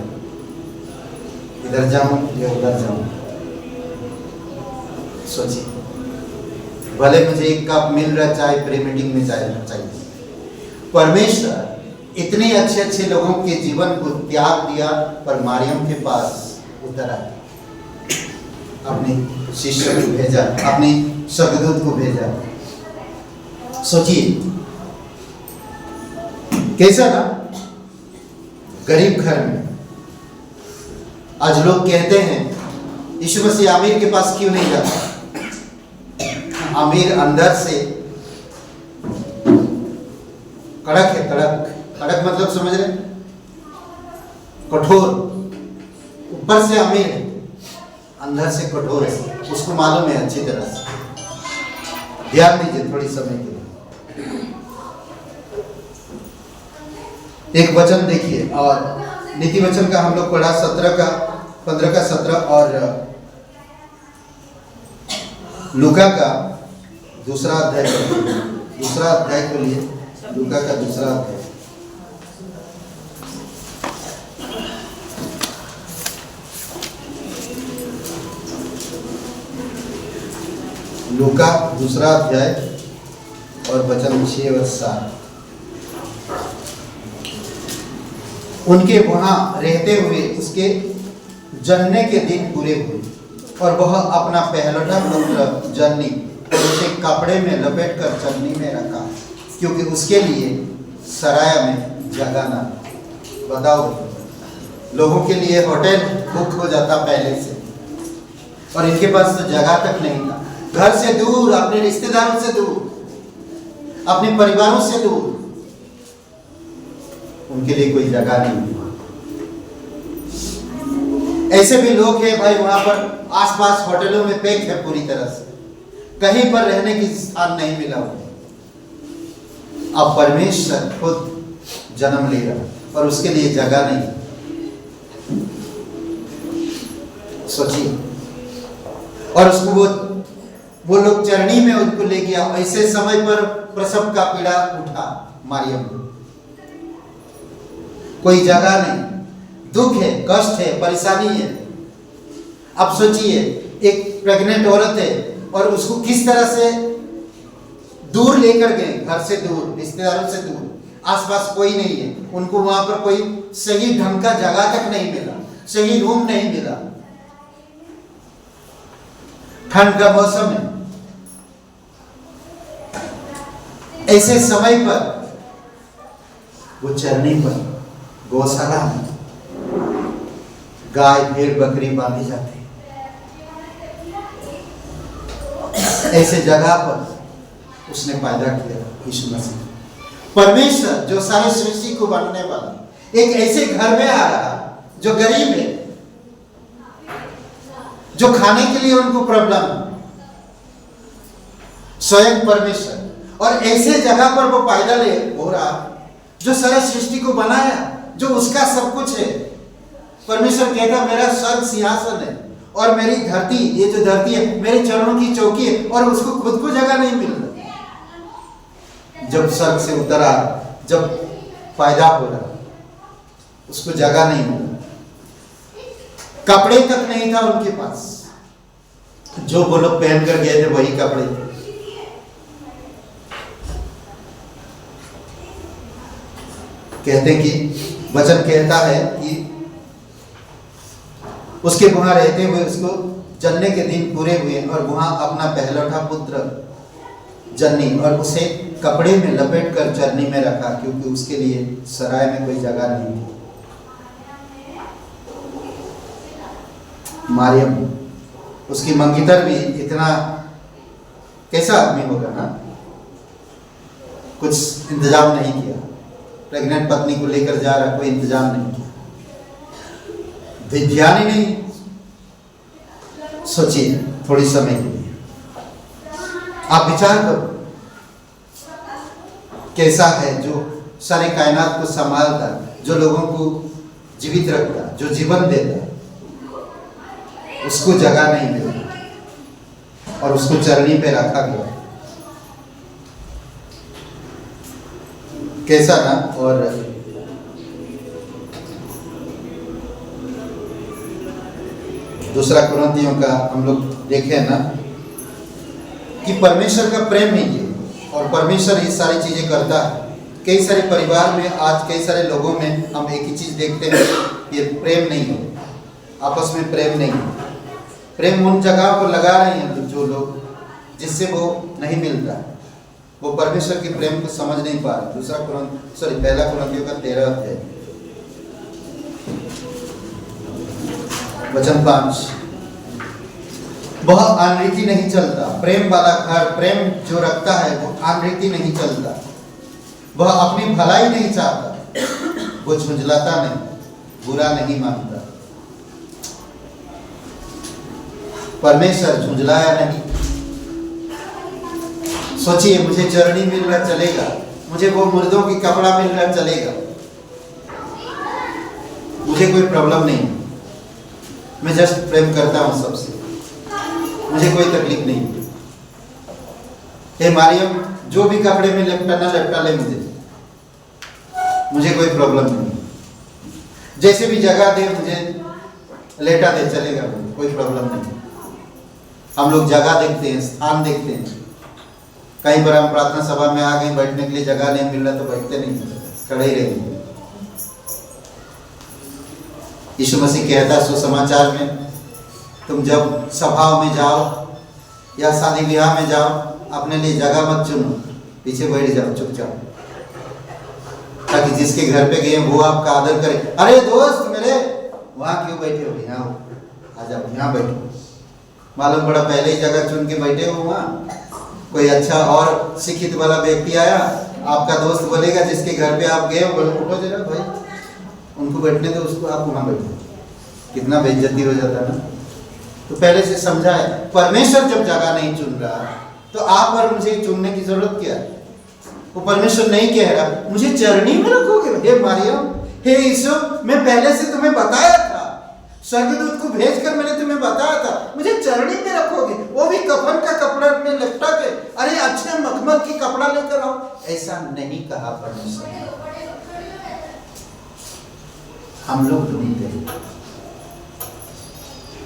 इधर जाऊं या उधर जाऊं? सोचिए, भले मुझे एक कप मिल रहा चाहे प्रे मीटिंग में चाहिए। परमेश्वर इतने अच्छे अच्छे लोगों के जीवन को त्याग दिया, पर मारियम के पास उतर आया, अपने शिष्य को भेजा, अपने स्वर्गदूत को भेजा। सोचिए कैसा ना, गरीब घर में। आज लोग कहते हैं यीशु मसीह आमिर के पास क्यों नहीं जाता? आमिर अंदर से कड़क है, कड़क मतलब समझ रहे? कठोर। ऊपर से अमीर है, अंदर से कठोर है, उसको मालूम है अच्छी तरह से। ध्यान दीजिए थोड़ी समय के लिए। एक वचन देखिए, और नीति वचन का हम लोग पढ़ा 15 का 17 और लूका का दूसरा अध्याय को लिए लूका का दूसरा अध्याय। लूका दूसरा अध्याय और वचन 6 और 7। उनके वहां रहते हुए उसके जन्मने के दिन पूरे हुए और वह अपना पहलौठा पुत्र जन्नी और उसे कपड़े में लपेटकर चन्नी में रखा, क्योंकि उसके लिए सराय में जगह न थी। बताओ, लोगों के लिए होटल बुक हो जाता पहले से, और इनके पास तो जगह तक नहीं था। घर से दूर, अपने रिश्तेदारों से दूर, अपने परिवारों से दूर, उनके लिए कोई जगह नहीं। ऐसे भी लोग हैं भाई, वहां पर आसपास होटलों में पैक है पूरी तरह से, कहीं पर रहने की स्थान नहीं मिला उन्हें। अब परमेश्वर खुद जन्म ले रहा और उसके लिए जगह नहीं। सोचिए, और उसको वो लोग चरनी में उनको ले गया। ऐसे समय पर प्रसव का पीड़ा उठा मारियम को, कोई जगह नहीं, दुख है, कष्ट है, परेशानी है। अब सोचिए, एक प्रेग्नेंट औरत है और उसको किस तरह से दूर लेकर गए, घर से दूर, रिश्तेदारों से दूर, आसपास कोई नहीं है। उनको वहां पर कोई सही ढंग का जगह तक नहीं मिला, सही रूम नहीं मिला। ठंड का मौसम है। ऐसे समय पर वो चरनी पर, गौशाला में गाय भेड़ बकरी बांधी जाती, ऐसे जगह पर उसने पैदा किया यीशु मसीह। परमेश्वर जो सारे सृष्टि को बनाने वाला, एक ऐसे घर में आ रहा जो गरीब है, जो खाने के लिए उनको प्रॉब्लम है, स्वयं परमेश्वर, और ऐसे जगह पर वो पैदा हो रहा जो सारे सृष्टि को बनाया, जो उसका सब कुछ है। परमेश्वर कहता, मेरा स्वर्ग सिंहासन है और मेरी धरती, ये जो धरती है मेरे चरणों की चौकी है, और उसको खुद को जगह नहीं मिल रही। जब स्वर्ग से उतरा, जब पैदा हो रहा, उसको जगह नहीं मिला, कपड़े तक नहीं था उनके पास। जो वो लोग पहन कर गए थे वही कपड़े थे। कहते कि वचन कहता है कि उसके वहां रहते हुए उसको जन्ने के दिन पूरे हुए और वहां अपना पहलौठा पुत्र जन्नी और उसे कपड़े में लपेट कर चरनी में रखा, क्योंकि उसके लिए सराय में कोई जगह नहीं थी। मारियम, उसकी मंगितर भी इतना कैसा आदमी होगा ना, कुछ इंतजाम नहीं किया। प्रेग्नेंट पत्नी को लेकर जा रहा, कोई इंतजाम नहीं किया, ध्यान ही नहीं। सोचिए थोड़ी समय के लिए, आप विचार करो, कैसा है जो सारे कायनात को संभालता, जो लोगों को जीवित रखता, जो जीवन देता, उसको जगह नहीं मिली और उसको चरनी पे रखा गया। कैसा ना। और दूसरा कुरिन्थियों का हम लोग देखें ना कि परमेश्वर का प्रेम है ये, और परमेश्वर ये सारी चीजें करता है। कई सारे परिवार में, आज कई सारे लोगों में हम एक ही चीज देखते हैं, ये प्रेम नहीं है, आपस में प्रेम नहीं है। प्रेम उन जगह पर लगा रहे हैं जो लोग, जिससे वो नहीं मिलता, वो परमेश्वर के प्रेम को समझ नहीं पा रहे। पहला कुरिन्थियों का 13 अध्याय वचन 5। वह अनरीति नहीं चलता, प्रेम वाला घर, प्रेम जो रखता है वो अनरीति नहीं चलता। वह अपनी भलाई नहीं चाहता, वो झुंझलाता नहीं, बुरा नहीं मानता। परमेश्वर झुंझलाया नहीं। सोचिए, मुझे चरनी मिल रहा चलेगा, मुझे वो मुर्दों की कपड़ा मिल रहा चलेगा, मुझे कोई प्रॉब्लम नहीं, मैं जस्ट प्रेम करता हूं सबसे, मुझे कोई तकलीफ नहीं। हे मारियम, जो भी कपड़े में लपटा ले मुझे कोई प्रॉब्लम नहीं, जैसे भी जगह दे मुझे लेटा दे, चलेगा, कोई प्रॉब्लम नहीं। हम लोग जगह देखते हैं, स्थान देखते हैं। कहीं पर हम प्रार्थना सभा में आ गए, बैठने के लिए जगह नहीं मिल रहा तो बैठते नहीं, खड़े ही रहेंगे। यीशु मसीह कहता सुसमाचार में, तुम जब सभाओं में जाओ या शादी ब्याह में जाओ, अपने लिए जगह मत चुनो, पीछे बैठ जाओ चुपचाप, ताकि जिसके घर पे गए वो आपका आदर करे। अरे दोस्त मेरे, वहां क्यों बैठे हो, यहाँ आ जाओ, यहाँ बैठो। मालूम पड़ा पहले ही जगह चुन के बैठे हो वहाँ। कोई अच्छा और शिक्षित वाला व्यक्ति आया, आपका दोस्त बोलेगा जिसके घर पे आप गए हो, उठो जरा भाई, उनको बैठने दो, उसको आप वहाँ बैठो। कितना बेइज्जती हो जाता है ना। तो पहले से समझाए, परमेश्वर जब जगह नहीं चुन रहा तो आप और मुझे चुनने की जरूरत क्या है। वो परमेश्वर नहीं कह रहा मुझे चरनी में रखोगे, हे मारियम, हे यीशु, मैं पहले से तुम्हें बताया था, स्वर्गदूत को भेजकर मैंने तुम्हें बताया था, मुझे चरनी में रखोगे, वो भी कफन का कपड़ा में लपटा के, अरे अच्छे मखमल की कपड़ा लेकर आओ। ऐसा नहीं कहा परमेश्वर। हम लोग ढूंढते हैं।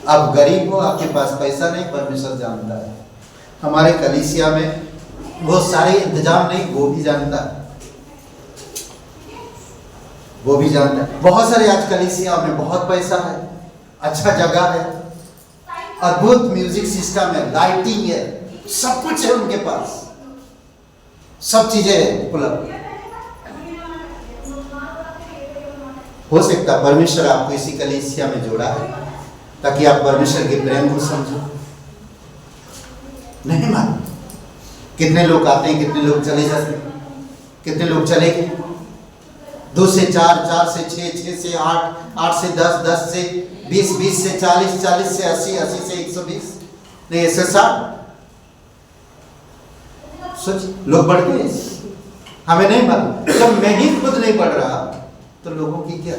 आप गरीब हो, आपके पास पैसा नहीं, परमेश्वर जानता है। हमारे कलीसिया में बहुत सारे इंतजाम नहीं, वो भी जानता है, वो भी जानता है। बहुत सारे आज कलीसिया में बहुत पैसा है, अच्छा जगह है, अद्भुत म्यूजिक सिस्टम है, लाइटिंग है, सब कुछ है उनके पास, सब चीजें उपलब्ध। हो सकता है परमेश्वर आपको इसी कलीसिया में जोड़ा है ताकि आप परमेश्वर के प्रेम को समझो। नहीं मालूम कितने लोग आते हैं, कितने लोग चले जाते हैं, कितने लोग चले गए, 2 से 4, 4 से 6, 6 से 8, 8 से 10, 10 से 20, 20 से 40, 40 से 80, 80 से 120, नहीं 160। सोच, लोग बढ़ गए, हमें नहीं मालूम। जब मैं ही खुद नहीं पढ़ रहा तो लोगों की क्या।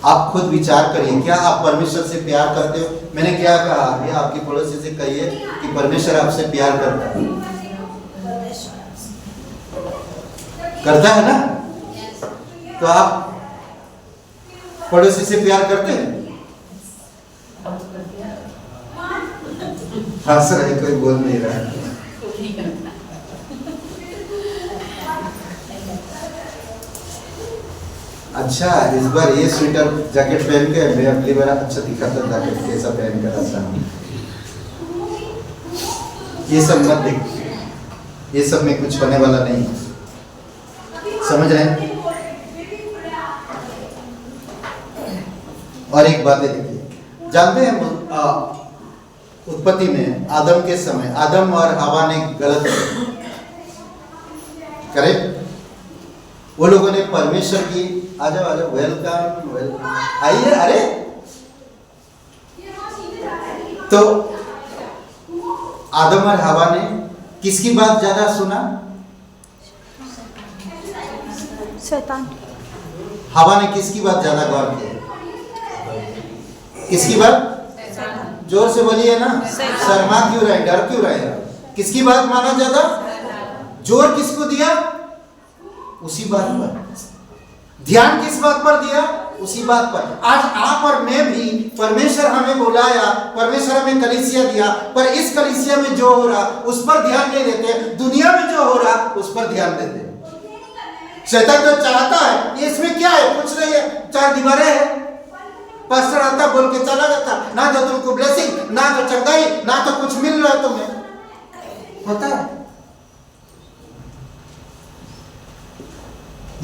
आप खुद विचार करिए, क्या आप परमेश्वर से प्यार करते हो। मैंने क्या कहा, ये आपके पड़ोसी से कहिए कि परमेश्वर आपसे प्यार करता है, करता है ना। तो आप पड़ोसी से प्यार करते हैं। हंस रहे, कोई बोल नहीं रहा है। अच्छा, इस बार ये स्वेटर जैकेट पहन के, मैं अगली बार अच्छा दिखाता जैकेट कैसा पहन कर आता हूँ। ये सब मत देख, ये सब में कुछ होने वाला नहीं, समझ रहे हैं। और एक बात देखिए, जानते हैं उत्पत्ति में आदम के समय आदम और हवा ने गलत करे, वो लोगों ने परमेश्वर की, आ जाओ वेलकम, आइए। अरे तो आदम और हवा ने किसकी बात ज्यादा सुना? शैतान। हवा ने किसकी बात ज्यादा गौर किया? किसकी बात? जोर से बोलिए ना, शर्मा क्यों रहे, डर क्यों रहे? किसकी बात माना ज्यादा? जोर किसको दिया? उसी बात पर। ध्यान किस बात पर दिया? उसी बात पर। आज आप और मैं भी, परमेश्वर हमें बुलाया, परमेश्वर हमें कलीसिया दिया, पर इस कलीसिया में जो हो रहा उस पर ध्यान नहीं देते, दुनिया में जो हो रहा उस पर ध्यान देते। शैतान तो चाहता है, ये इसमें क्या है, कुछ नहीं है, 4 दीवारें हैं, पास्टर आता बोल के चला जाता, ना तो तुमको ब्लेसिंग, ना तो चंगाई, ना तो कुछ मिल रहा है तुम्हें, होता है।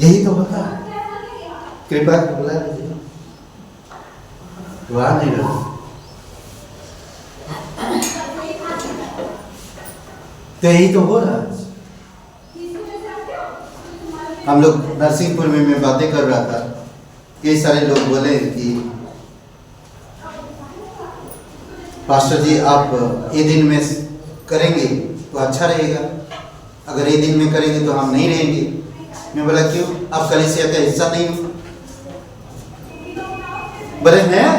यही तो होता है। कृपा बुला लीजिए, दुआ नहीं रहा। तो यही तो हो रहा है। हम लोग नरसिंहपुर में मैं बातें कर रहा था, कई सारे लोग बोले कि पास्टर जी आप ये दिन में करेंगे तो अच्छा रहेगा, अगर ये दिन में करेंगे तो हम नहीं रहेंगे। मैं बोला क्यों, आप कलीसिया का हिस्सा नहीं हो? बोले हैं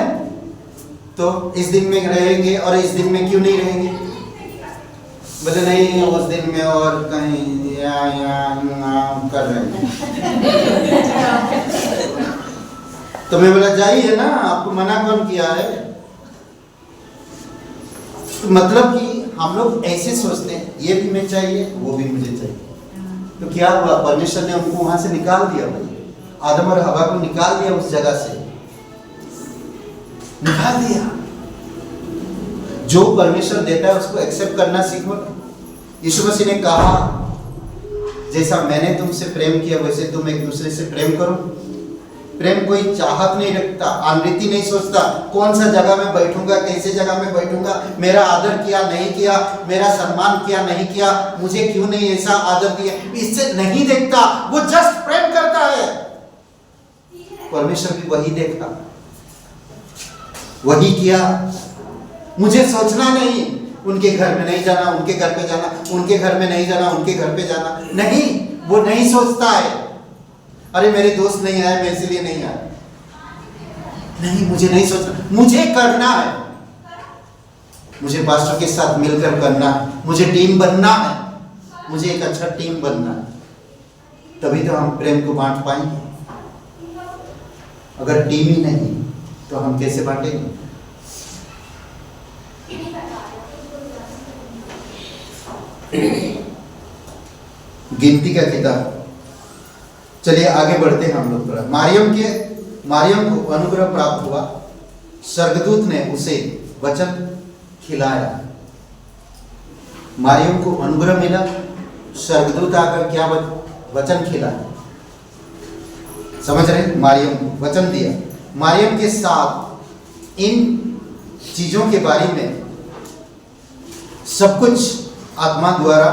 तो इस दिन में रहेंगे और इस दिन में क्यों नहीं रहेंगे? बोले नहीं उस दिन में और कहीं या कर रहे हैं। तो मैं बोला जाइए ना, आपको मना कौन किया है? तो मतलब कि हम लोग ऐसे सोचते हैं ये भी मैं चाहिए वो भी मुझे चाहिए। तो क्या हुआ, परमेश्वर ने उनको वहां से निकाल दिया भाई, आदम और हवा को निकाल दिया उस जगह से, निकाल दिया। जो परमेश्वर देता है उसको एक्सेप्ट करना सीखो। यीशु मसीह ने कहा जैसा मैंने तुमसे प्रेम किया वैसे तुम एक दूसरे से प्रेम करो। प्रेम कोई चाहत नहीं रखता, आनृति नहीं सोचता कौन सा जगह में बैठूंगा, कैसे जगह में बैठूंगा, मेरा आदर किया नहीं किया, मेरा सम्मान किया नहीं किया, मुझे क्यों नहीं ऐसा आदर दिया, इससे नहीं देखता। वो जस्ट प्रेम करता है। परमेश्वर भी वही देखा, वही किया। मुझे सोचना नहीं उनके घर में नहीं जाना, उनके घर पे जाना, उनके घर में नहीं जाना, उनके घर पे जाना, नहीं, वो नहीं सोचता है अरे मेरे दोस्त नहीं आए मैं इसलिए नहीं आया। नहीं, मुझे नहीं सोचना, मुझे करना है, मुझे पास्टर के साथ मिलकर करना है, मुझे टीम बनना है, मुझे एक अच्छा टीम बनना है, तभी तो हम प्रेम को बांट पाएंगे। अगर टीम ही नहीं तो हम कैसे बांटेंगे? गिनती का किताब, चलिए आगे बढ़ते हैं हम लोग। मारियम को अनुग्रह प्राप्त हुआ, स्वर्गदूत ने उसे वचन खिलाया। मारियम को अनुग्रह मिला, स्वर्गदूत आकर क्या वचन खिलाया, समझ रहे? मारियम को वचन दिया। मारियम के साथ इन चीजों के बारे में सब कुछ आत्मा द्वारा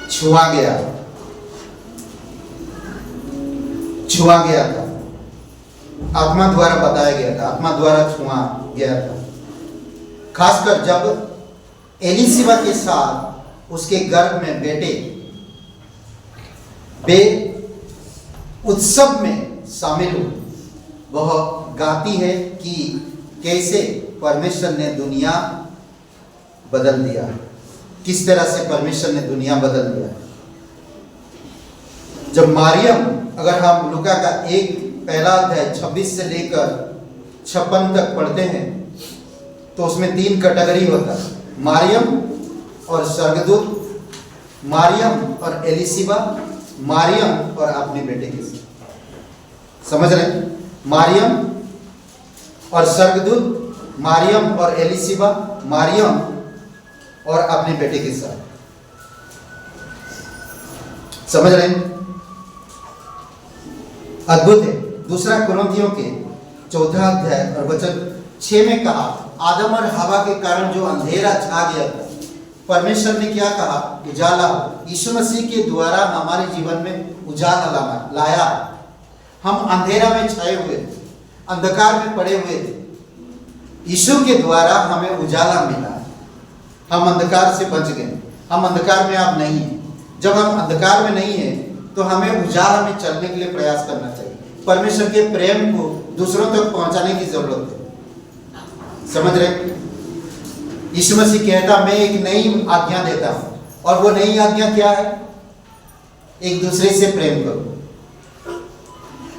छुआ गया था, आत्मा द्वारा बताया गया था, आत्मा द्वारा छुआ गया था। खासकर जब एलिशिबा के साथ उसके गर्भ में बेटे वे उत्सव में शामिल हुए, वह गाती है कि कैसे परमेश्वर ने दुनिया बदल दिया, किस तरह से परमेश्वर ने दुनिया बदल दिया। जब मारियम, अगर हम लूका का पहला अध्याय 26 से लेकर 56 तक पढ़ते हैं तो उसमें 3 कैटेगरी होता है, मारियम और स्वर्गदूत, मारियम और एलिशिबा, मारियम और अपने बेटे के साथ। समझ रहे? मारियम और स्वर्गदूत, मारियम और एलिशिबा, मारियम और अपने बेटे के साथ। समझ रहे हैं? अद्भुत है। दूसरा कुरिन्थियों के 4 अध्याय और वचन 6 में कहा, आदम और हवा के कारण जो अंधेरा छा गया था, परमेश्वर ने क्या कहा? उजाला। यीशु मसीह के द्वारा हमारे जीवन में उजाला लाया। हम अंधेरा में छाए हुए थे, अंधकार में पड़े हुए थे, यीशु के द्वारा हमें उजाला मिला। हम अंधकार से बच गए, हम अंधकार में अब नहीं हैं। जब हम अंधकार में नहीं हैं तो हमें उजाला में चलने के लिए प्रयास करना चाहिए। परमेश्वर के प्रेम को दूसरों तक पहुंचाने की जरूरत है। समझ रहे? यीशु मसीह कहता, मैं एक नई आज्ञा देता हूं, और वो नई आज्ञा क्या है? एक दूसरे से प्रेम करो।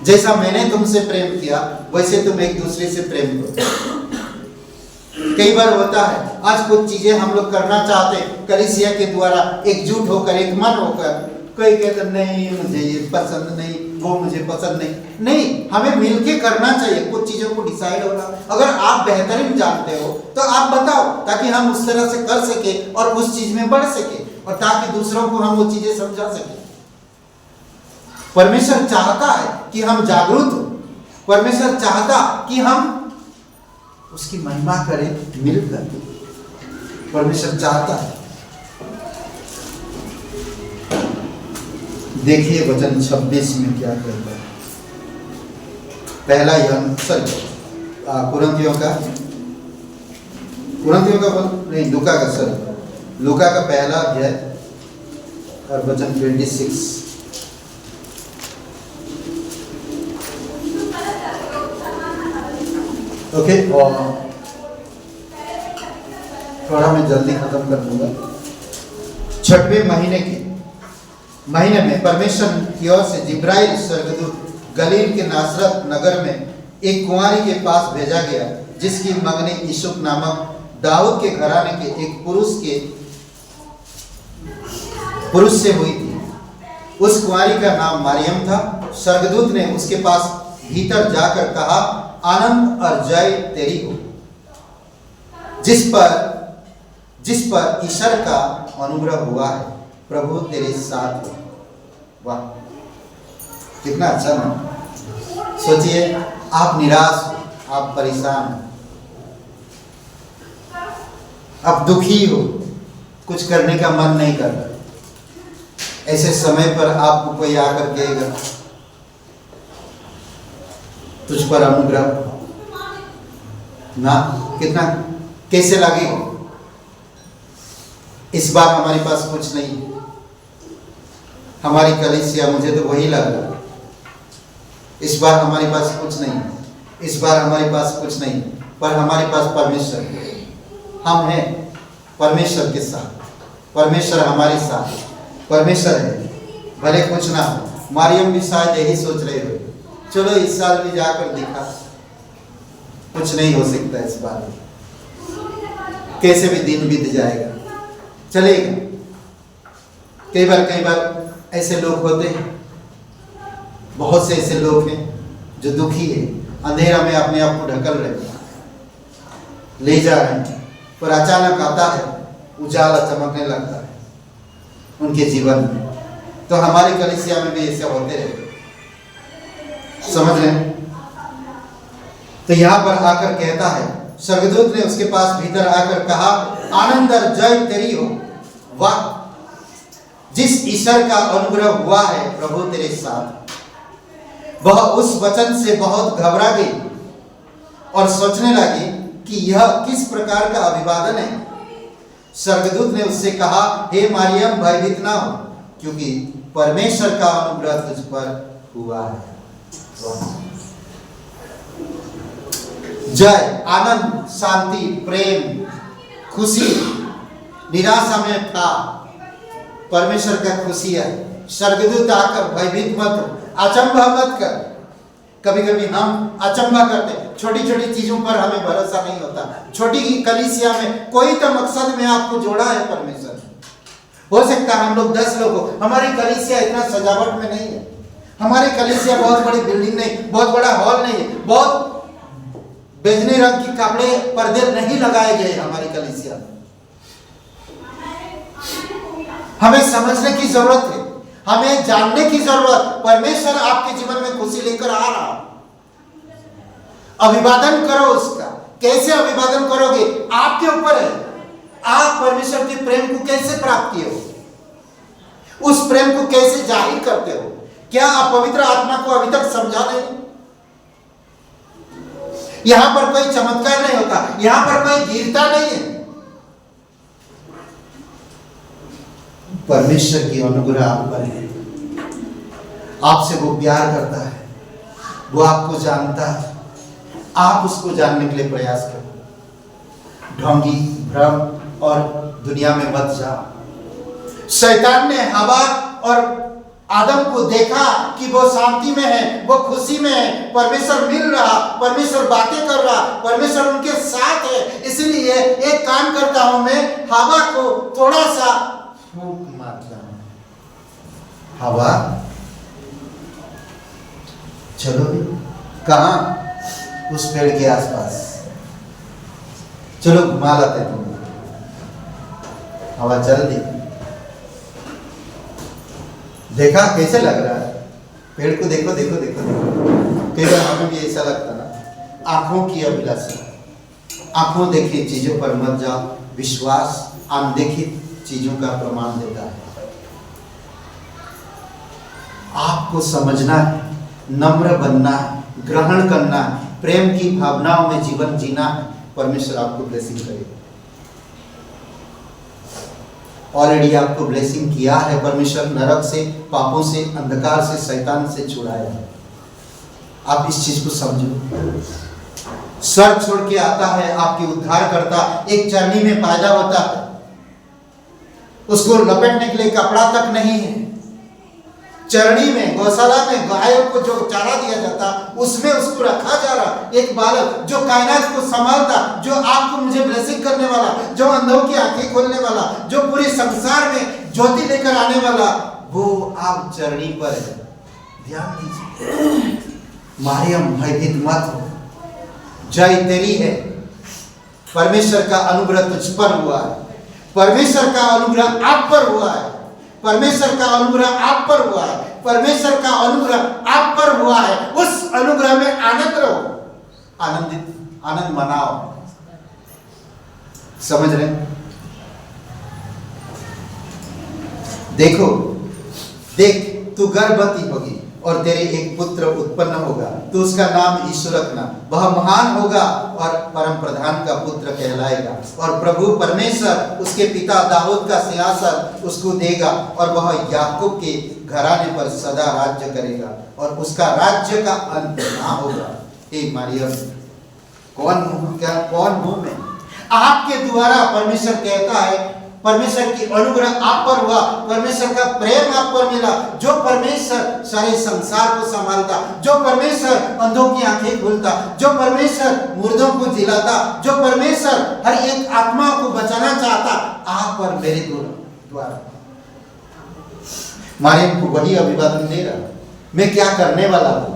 जैसा मैंने तुमसे प्रेम किया वैसे तुम एक दूसरे से प्रेम करो। कई बार होता है, आज कुछ चीजें हम लोग करना चाहते हैं कलीसिया के द्वारा, एकजुट होकर, एक मन होकर, कोई कहता नहीं मुझे ये पसंद नहीं, वो मुझे पसंद नहीं, हमें मिलके करना चाहिए कुछ चीजों को डिसाइड होना। अगर आप बेहतरीन जानते हो तो आप बताओ, ताकि हम उस तरह से कर सके और उस चीज में बढ़ सके, और ताकि दूसरों को हम वो चीजें समझा सके। परमेश्वर चाहता है कि हम जागरूक हो, परमेश्वर चाहता कि हम उसकी महिमा करें मिलकर, परमेश्वर चाहता है। देखिए वचन 26 में क्या कहता है। पहला कुरिन्थियों का नहीं, लूका का पहला अध्याय और वचन 26। ओके, और थोड़ा मैं जल्दी खत्म कर दूंगा। 6वें महीने में परमेश्वर की ओर से जिब्राइल स्वर्गदूत गलील के नासरत नगर में एक कुंवारी के पास भेजा गया, जिसकी मंगनी यूसुफ नामक दाऊद के घराने के एक पुरुष से हुई थी। उस कुंवारी का नाम मरियम था। स्वर्गदूत ने उसके पास भीतर जाकर कहा, आनंद और जय तेरी हो, जिस पर ईश्वर का अनुग्रह हुआ है, प्रभु तेरे साथ है। वाह, कितना अच्छा ना। सोचिए, आप निराश हो, आप परेशान हो, आप दुखी हो, कुछ करने का मन नहीं कर रहा। ऐसे समय पर आपको कोई आकर कहेगा, तुझ पर अनुग्रह ना, कितना कैसे लगेगा। इस बार हमारे पास कुछ नहीं, हमारी कलीसिया, मुझे तो वही लग रहा, इस बार हमारे पास कुछ नहीं, इस बार हमारे पास कुछ नहीं, पर हमारे पास परमेश्वर है। हम हैं परमेश्वर के साथ, परमेश्वर हमारे साथ, परमेश्वर है, भले कुछ ना हो। मरियम भी शायद यही सोच रहे हो, चलो इस साल भी जाकर दिखा, कुछ नहीं हो सकता इस बार, कैसे भी दिन बीत जाएगा, चलेगा। कई बार ऐसे लोग होते हैं, बहुत से ऐसे लोग हैं जो दुखी है, अंधेरा में अपने आप को ढकल रहे, ले जा रहे हैं, पर अचानक आता है उजाला चमकने लगता है उनके जीवन में। तो हमारी कलीसिया में भी ऐसे होते रहे, समझ रहे हैं। तो यहाँ पर आकर कहता है, स्वर्गदूत ने उसके पास भीतर आकर कहा, आनंद और जय तेरी हो, वाह, जिस ईश्वर का अनुग्रह हुआ है, प्रभु तेरे साथ। वह उस वचन से बहुत घबरा गई और सोचने लगी कि यह किस प्रकार का अभिवादन है। स्वर्गदूत ने उससे कहा, हे मरियम, भयभीत ना हो, क्योंकि परमेश्वर का अनुग्रह तुझ पर हुआ है। जय, आनंद, शांति, प्रेम, खुशी, निराशा में था, परमेश्वर का खुशी है। स्वर्गदूत आकर भयभीत मत, अचंभा मत कर। कभी कभी हम अचंभा करते, छोटी छोटी चीजों पर हमें भरोसा नहीं होता। छोटी कलीसिया में कोई तो मकसद में आपको जोड़ा है परमेश्वर। हो सकता है हम लोग 10 लोग हो, हमारी कलीसिया इतना सजावट में नहीं है, हमारी कलीसिया बहुत बड़ी बिल्डिंग नहीं, बहुत बड़ा हॉल नहीं है, बहुत बैंगनी रंग की कपड़े पर्दे नहीं लगाए गए हमारी कलीसिया में। हमें समझने की जरूरत है, हमें जानने की जरूरत, परमेश्वर आपके जीवन में खुशी लेकर आ रहा। अभिवादन करो उसका। कैसे अभिवादन करोगे, आपके ऊपर है। आप परमेश्वर के प्रेम को कैसे प्राप्त किए हो, उस प्रेम को कैसे जाहिर करते हो। क्या आप पवित्र आत्मा को अभी तक समझा नहीं? यहां पर कोई चमत्कार नहीं होता, यहां पर कोई गिरता नहीं है। परमेश्वर की अनुग्रह आप पर है, आपसे वो प्यार करता है, वो आपको जानता है, आप उसको जानने के लिए प्रयास करो। ढोंगी, भ्रम और दुनिया में मत जाओ। शैतान ने हवा और आदम को देखा कि वो शांति में है, वो खुशी में है, परमेश्वर मिल रहा, परमेश्वर बातें कर रहा, परमेश्वर उनके साथ है। इसलिए एक काम करता हूं, मैं हवा को थोड़ा सा फूंक मारता हूं। हवा, चलो भी, कहां? उस पेड़ के आसपास, चलो घुमा लाते तुम। हवा चल दी, देखा कैसे लग रहा है? पेड़ को देखो देखो देखो देखो। कई बार हमें भी ऐसा लगता ना, आंखों की अभिलाषा, आंखों देखी चीजों पर मत जाओ। विश्वास अनदेखी चीजों का प्रमाण देता है। आपको समझना है, नम्र बनना है, ग्रहण करना है, प्रेम की भावनाओं में जीवन जीना है। परमेश्वर आपको ब्लेसिंग करेगा। ऑलरेडी आपको ब्लेसिंग किया है परमेश्वर। नरक से, पापों से, अंधकार से, शैतान से छुड़ाया है। आप इस चीज को समझो, स्वर्ग छोड़ के आता है आपकी उद्धार करता, एक चरनी में पैदा होता है, उसको लपेटने के लिए कपड़ा तक नहीं है। चरनी में, गौशाला में गायों को जो चारा दिया जाता उसमें उसको रखा जा रहा, एक बालक जो कायनात को संभालता, जो आपको मुझे ब्लेसिंग करने वाला, जो अंधों की आंखें खोलने वाला, जो पूरे संसार में ज्योति लेकर आने वाला, वो आप चरनी पर है। ध्यान दीजिए, मारियम भयभीत मत हो, जय तेरी है। परमेश्वर का अनुग्रह तुझ पर हुआ है, परमेश्वर का अनुग्रह आप पर हुआ है, परमेश्वर का अनुग्रह आप पर हुआ है, परमेश्वर का अनुग्रह आप पर हुआ है। उस अनुग्रह में आनंद रहो, आनंद मनाओ। समझ रहे? देखो, देख, तू गर्भवती होगी और तेरे एक पुत्र उत्पन्न होगा, तो उसका नाम यीशु रखना। वह महान होगा और परम प्रधान का पुत्र कहलाएगा, और प्रभु परमेश्वर उसके पिता दाऊद का सिंहासन उसको देगा, और वह याकूब के घराने पर सदा राज्य करेगा, और उसका राज्य का अंत ना होगा। हे मरियम, कौन मुंह में आपके द्वारा परमेश्वर कहता है, परमेश्वर की अनुग्रह आप पर हुआ, परमेश्वर का प्रेम आप पर मिला, जो परमेश्वर सारे संसार को संभालता, जो परमेश्वर अंधों की आंखें खोलता, जो परमेश्वर मुर्दों को जिलाता, जो परमेश्वर हर एक आत्मा को बचाना चाहता, आप पर मेरे द्वारा। मरियम को वही अभिवादन दे रहा, मैं क्या करने वाला हूं,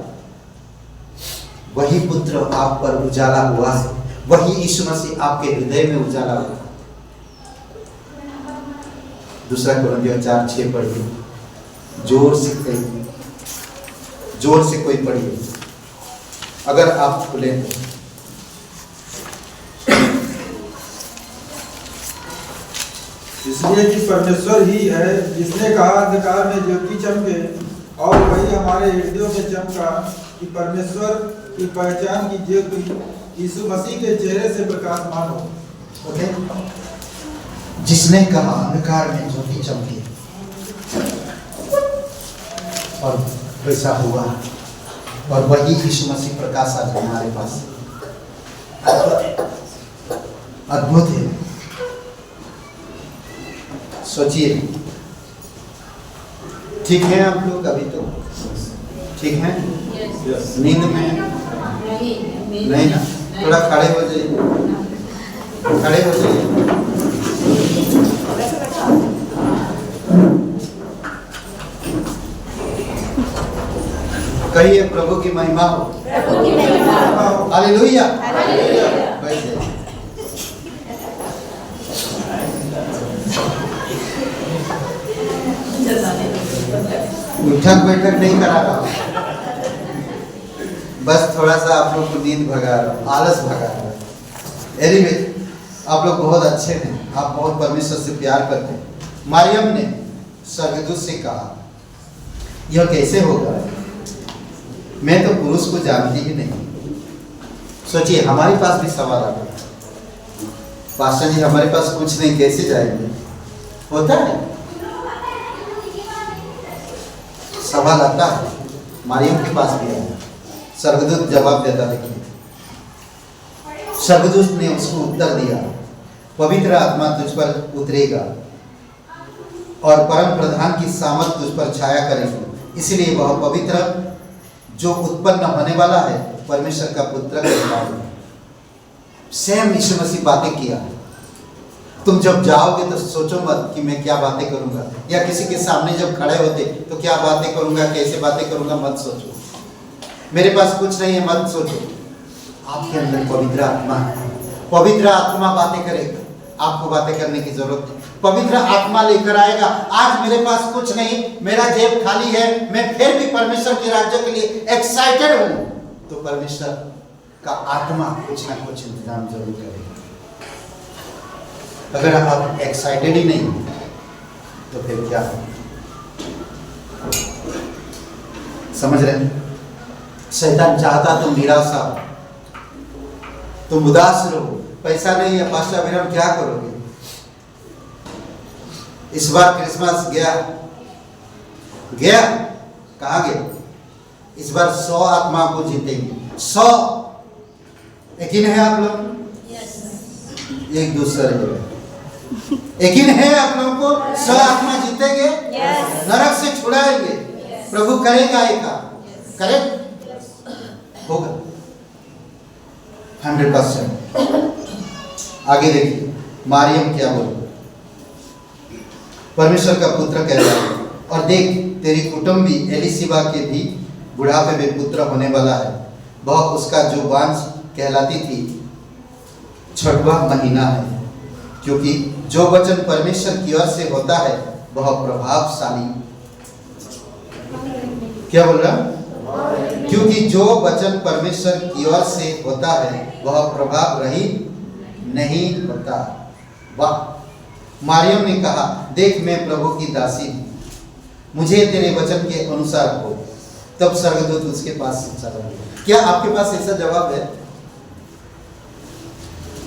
वही पुत्र आप पर उजाला हुआ है, वही यीशु मसीह आपके हृदय में उजाला हुआ। दूसरा कोरिन्थियों 4:6 पढ़िए, जोर से कोई पढ़िए, अगर आप खुले तो। इसलिए कि परमेश्वर ही है जिसने कहा अंधकार में ज्योति चमके, और वही हमारे हृदयों में चमका कि परमेश्वर की पहचान की ज्योति यीशु मसीह के चेहरे से प्रकाशमान हो। ओके, जिसने कहा अंधकार में ज्योति चमकी, और वैसा हुआ, और वही यीशु मसीह प्रकाश आज हमारे पास। अद्भुत है। सोचिए, ठीक है आप लोग? अभी तो ठीक है? नींद में नहीं ना? थोड़ा खड़े हो जाइए, खड़े हो जाइए। कहिए, प्रभु की महिमा हो, हालेलुया। उठक बैठक नहीं करा रहा, बस थोड़ा सा आप लोग को नींद भगा रहा, आलस भगा रहा। एनीवे, आप लोग बहुत अच्छे हैं, आप बहुत परमेश्वर से प्यार करते हैं। मरियम ने स्वर्गदूत से कहा, यह कैसे होगा, मैं तो पुरुष को जानती ही नहीं। सोचिए, हमारे पास भी सवाल आ गया, पास्टर जी हमारे पास कुछ नहीं, कैसे जाएंगे? होता है, सवाल आता है, मरियम के पास भी आया। स्वर्गदूत जवाब देता, देखिए, स्वर्गदूत ने उसको उत्तर दिया, पवित्र आत्मा तुझ पर उतरेगा और परम प्रधान की सामर्थ तुझ पर छाया करेगी, इसलिए वह पवित्र जो उत्पन्न होने वाला है परमेश्वर का पुत्र कहलाएगा। सेम यीशु मसीह बातें किया। तुम जब जाओगे तो सोचो मत कि मैं क्या बातें करूंगा, या किसी के सामने जब खड़े होते तो क्या बातें करूंगा, कैसे बातें करूंगा, मत सोचो। मेरे पास कुछ नहीं है, मत सोचो। आपके अंदर पवित्र आत्मा है, पवित्र आत्मा बातें करेगा, आपको बातें करने की जरूरत है। पवित्र आत्मा लेकर आएगा। आज मेरे पास कुछ नहीं, मेरा जेब खाली है, मैं फिर भी परमेश्वर के राज्य के लिए एक्साइटेड हूं, तो परमेश्वर का आत्मा कुछ ना कुछ इंतजाम जरूर करेगा। अगर आप एक्साइटेड ही नहीं तो फिर क्या हो? समझ रहे हैं? शैतान चाहता तुम निराश हो, तुम उदास रहो, पैसा नहीं है, पास्टर अभिराम क्या करोगे? इस बार क्रिसमस गया कहाँ गया? इस बार 100 आत्मा को जीतेंगे, 100। यकीन है आप लोग? एक दूसरे को यकीन है आप लोगों को? सब आत्मा जीतेंगे, नरक से छुड़ाएंगे, प्रभु करेगा एक काम, करे होगा 100%। आगे देखिए मारियम क्या बोल, परमेश्वर का पुत्र कहता है, और देख तेरी कुटुंबी एलिशिबा के भी बुढ़ापे में पुत्र होने वाला है, वह उसका जो बांझ कहलाती थी 6वां महीना है, क्योंकि जो वचन परमेश्वर की ओर से होता है वह प्रभावशाली। क्या बोल रहा? क्योंकि जो वचन परमेश्वर की ओर से होता है वह प्रभाव रहित नहीं होता। वाह! मारियम ने कहा, देख मैं प्रभु की दासी हूं, मुझे तेरे वचन के अनुसार हो। तब स्वर्गदूत उसके पास चला गया। क्या आपके पास ऐसा जवाब है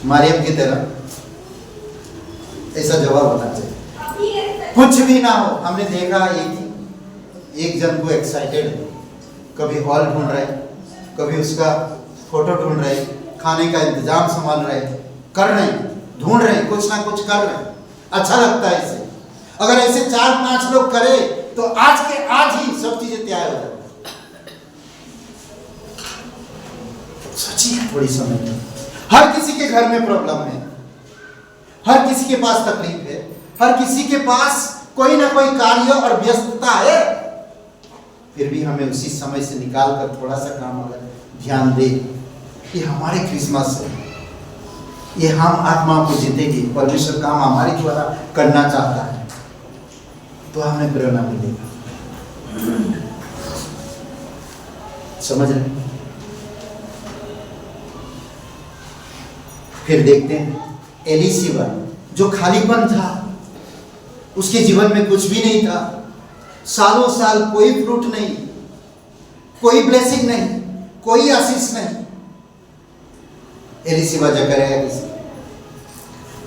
मारियम की तरह? ऐसा जवाब होना चाहिए, कुछ भी ना हो। हमने देखा एक जन को एक्साइटेड, कभी हॉल ढूंढ रहे, कभी उसका फोटो ढूंढ रहे, खाने का इंतजाम संभाल रहे, कर रहे, ढूंढ रहे, कुछ ना कुछ कर रहे। अच्छा लगता है इसे। अगर ऐसे 4-5 लोग करे तो आज के आज ही सब चीजें तैयार हो जाए। सोचिए थोड़ी समय में, हर किसी के घर में प्रॉब्लम है, हर किसी के पास तकलीफ है, हर किसी के पास कोई ना कोई कार्य और व्यस्तता है, फिर भी हमें उसी समय से निकाल कर थोड़ा सा काम अगर ध्यान दे, ये हमारे क्रिसमस है, ये हम आत्मा को जीतेगी, परमेश्वर काम हमारे द्वारा करना चाहता है, तो हमें प्रेरणा मिलेगा। समझ रहे? फिर देखते हैं एलिशिबा जो खालीपन था, उसके जीवन में कुछ भी नहीं था, सालों साल कोई फ्रूट नहीं, कोई ब्लेसिंग नहीं, कोई आशीष नहीं। एलिशिबा जकरिया किसी,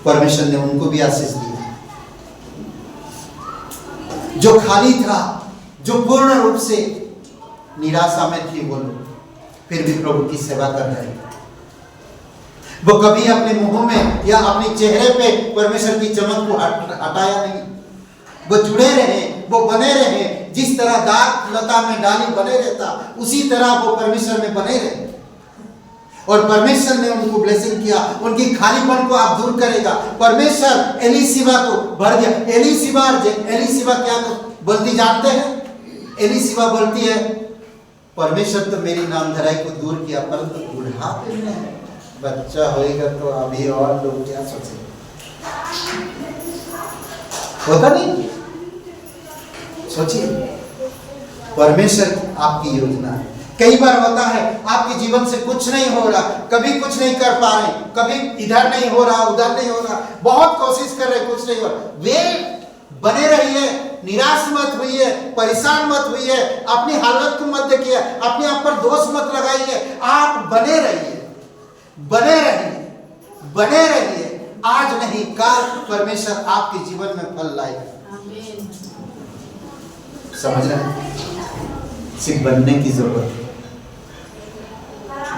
परमेश्वर ने उनको भी आशीष दी। जो खाली था, जो पूर्ण रूप से निराशा में थी, वो लोग फिर भी प्रभु की सेवा कर रहे थे। वो कभी अपने मुंह में या अपने चेहरे पे परमेश्वर की चमक को हटाया नहीं। वो जुड़े रहे, वो बने रहे, जिस तरह दाग लता में डाली बने रहता, उसी तरह वो परमेश्वर में बने रहे। और परमेश्वर ने उनको ब्लेसिंग किया, उनकी खालीपन को आप दूर करेगा। परमेश्वर एलिशिबा को भर दिया। एलिशिबा क्या बोलती जानते हैं? एलिशिबा बोलती है, परमेश्वर तो मेरी नामधराई को दूर किया, परंतु बुढ़ापे में बच्चा होएगा तो अभी और लोग क्या सोचेंगे? होता नहीं? सोचिए, परमेश्वर आपकी योजना है। कई बार होता है आपके जीवन से कुछ नहीं हो रहा, कभी कुछ नहीं कर पा रहे, कभी इधर नहीं हो रहा, उधर नहीं हो रहा, बहुत कोशिश कर रहे, कुछ नहीं हो रहा। वे बने रहिए, निराश मत होइए, परेशान मत होइए, अपनी हालत को मत देखिए, अपने आप पर दोष मत लगाइए। आप बने रहिए, बने रहिए, बने रहिए। आज नहीं कल परमेश्वर आपके जीवन में फल लाएगा। समझ रहे हैं? सिर्फ बनने की जरूरत है,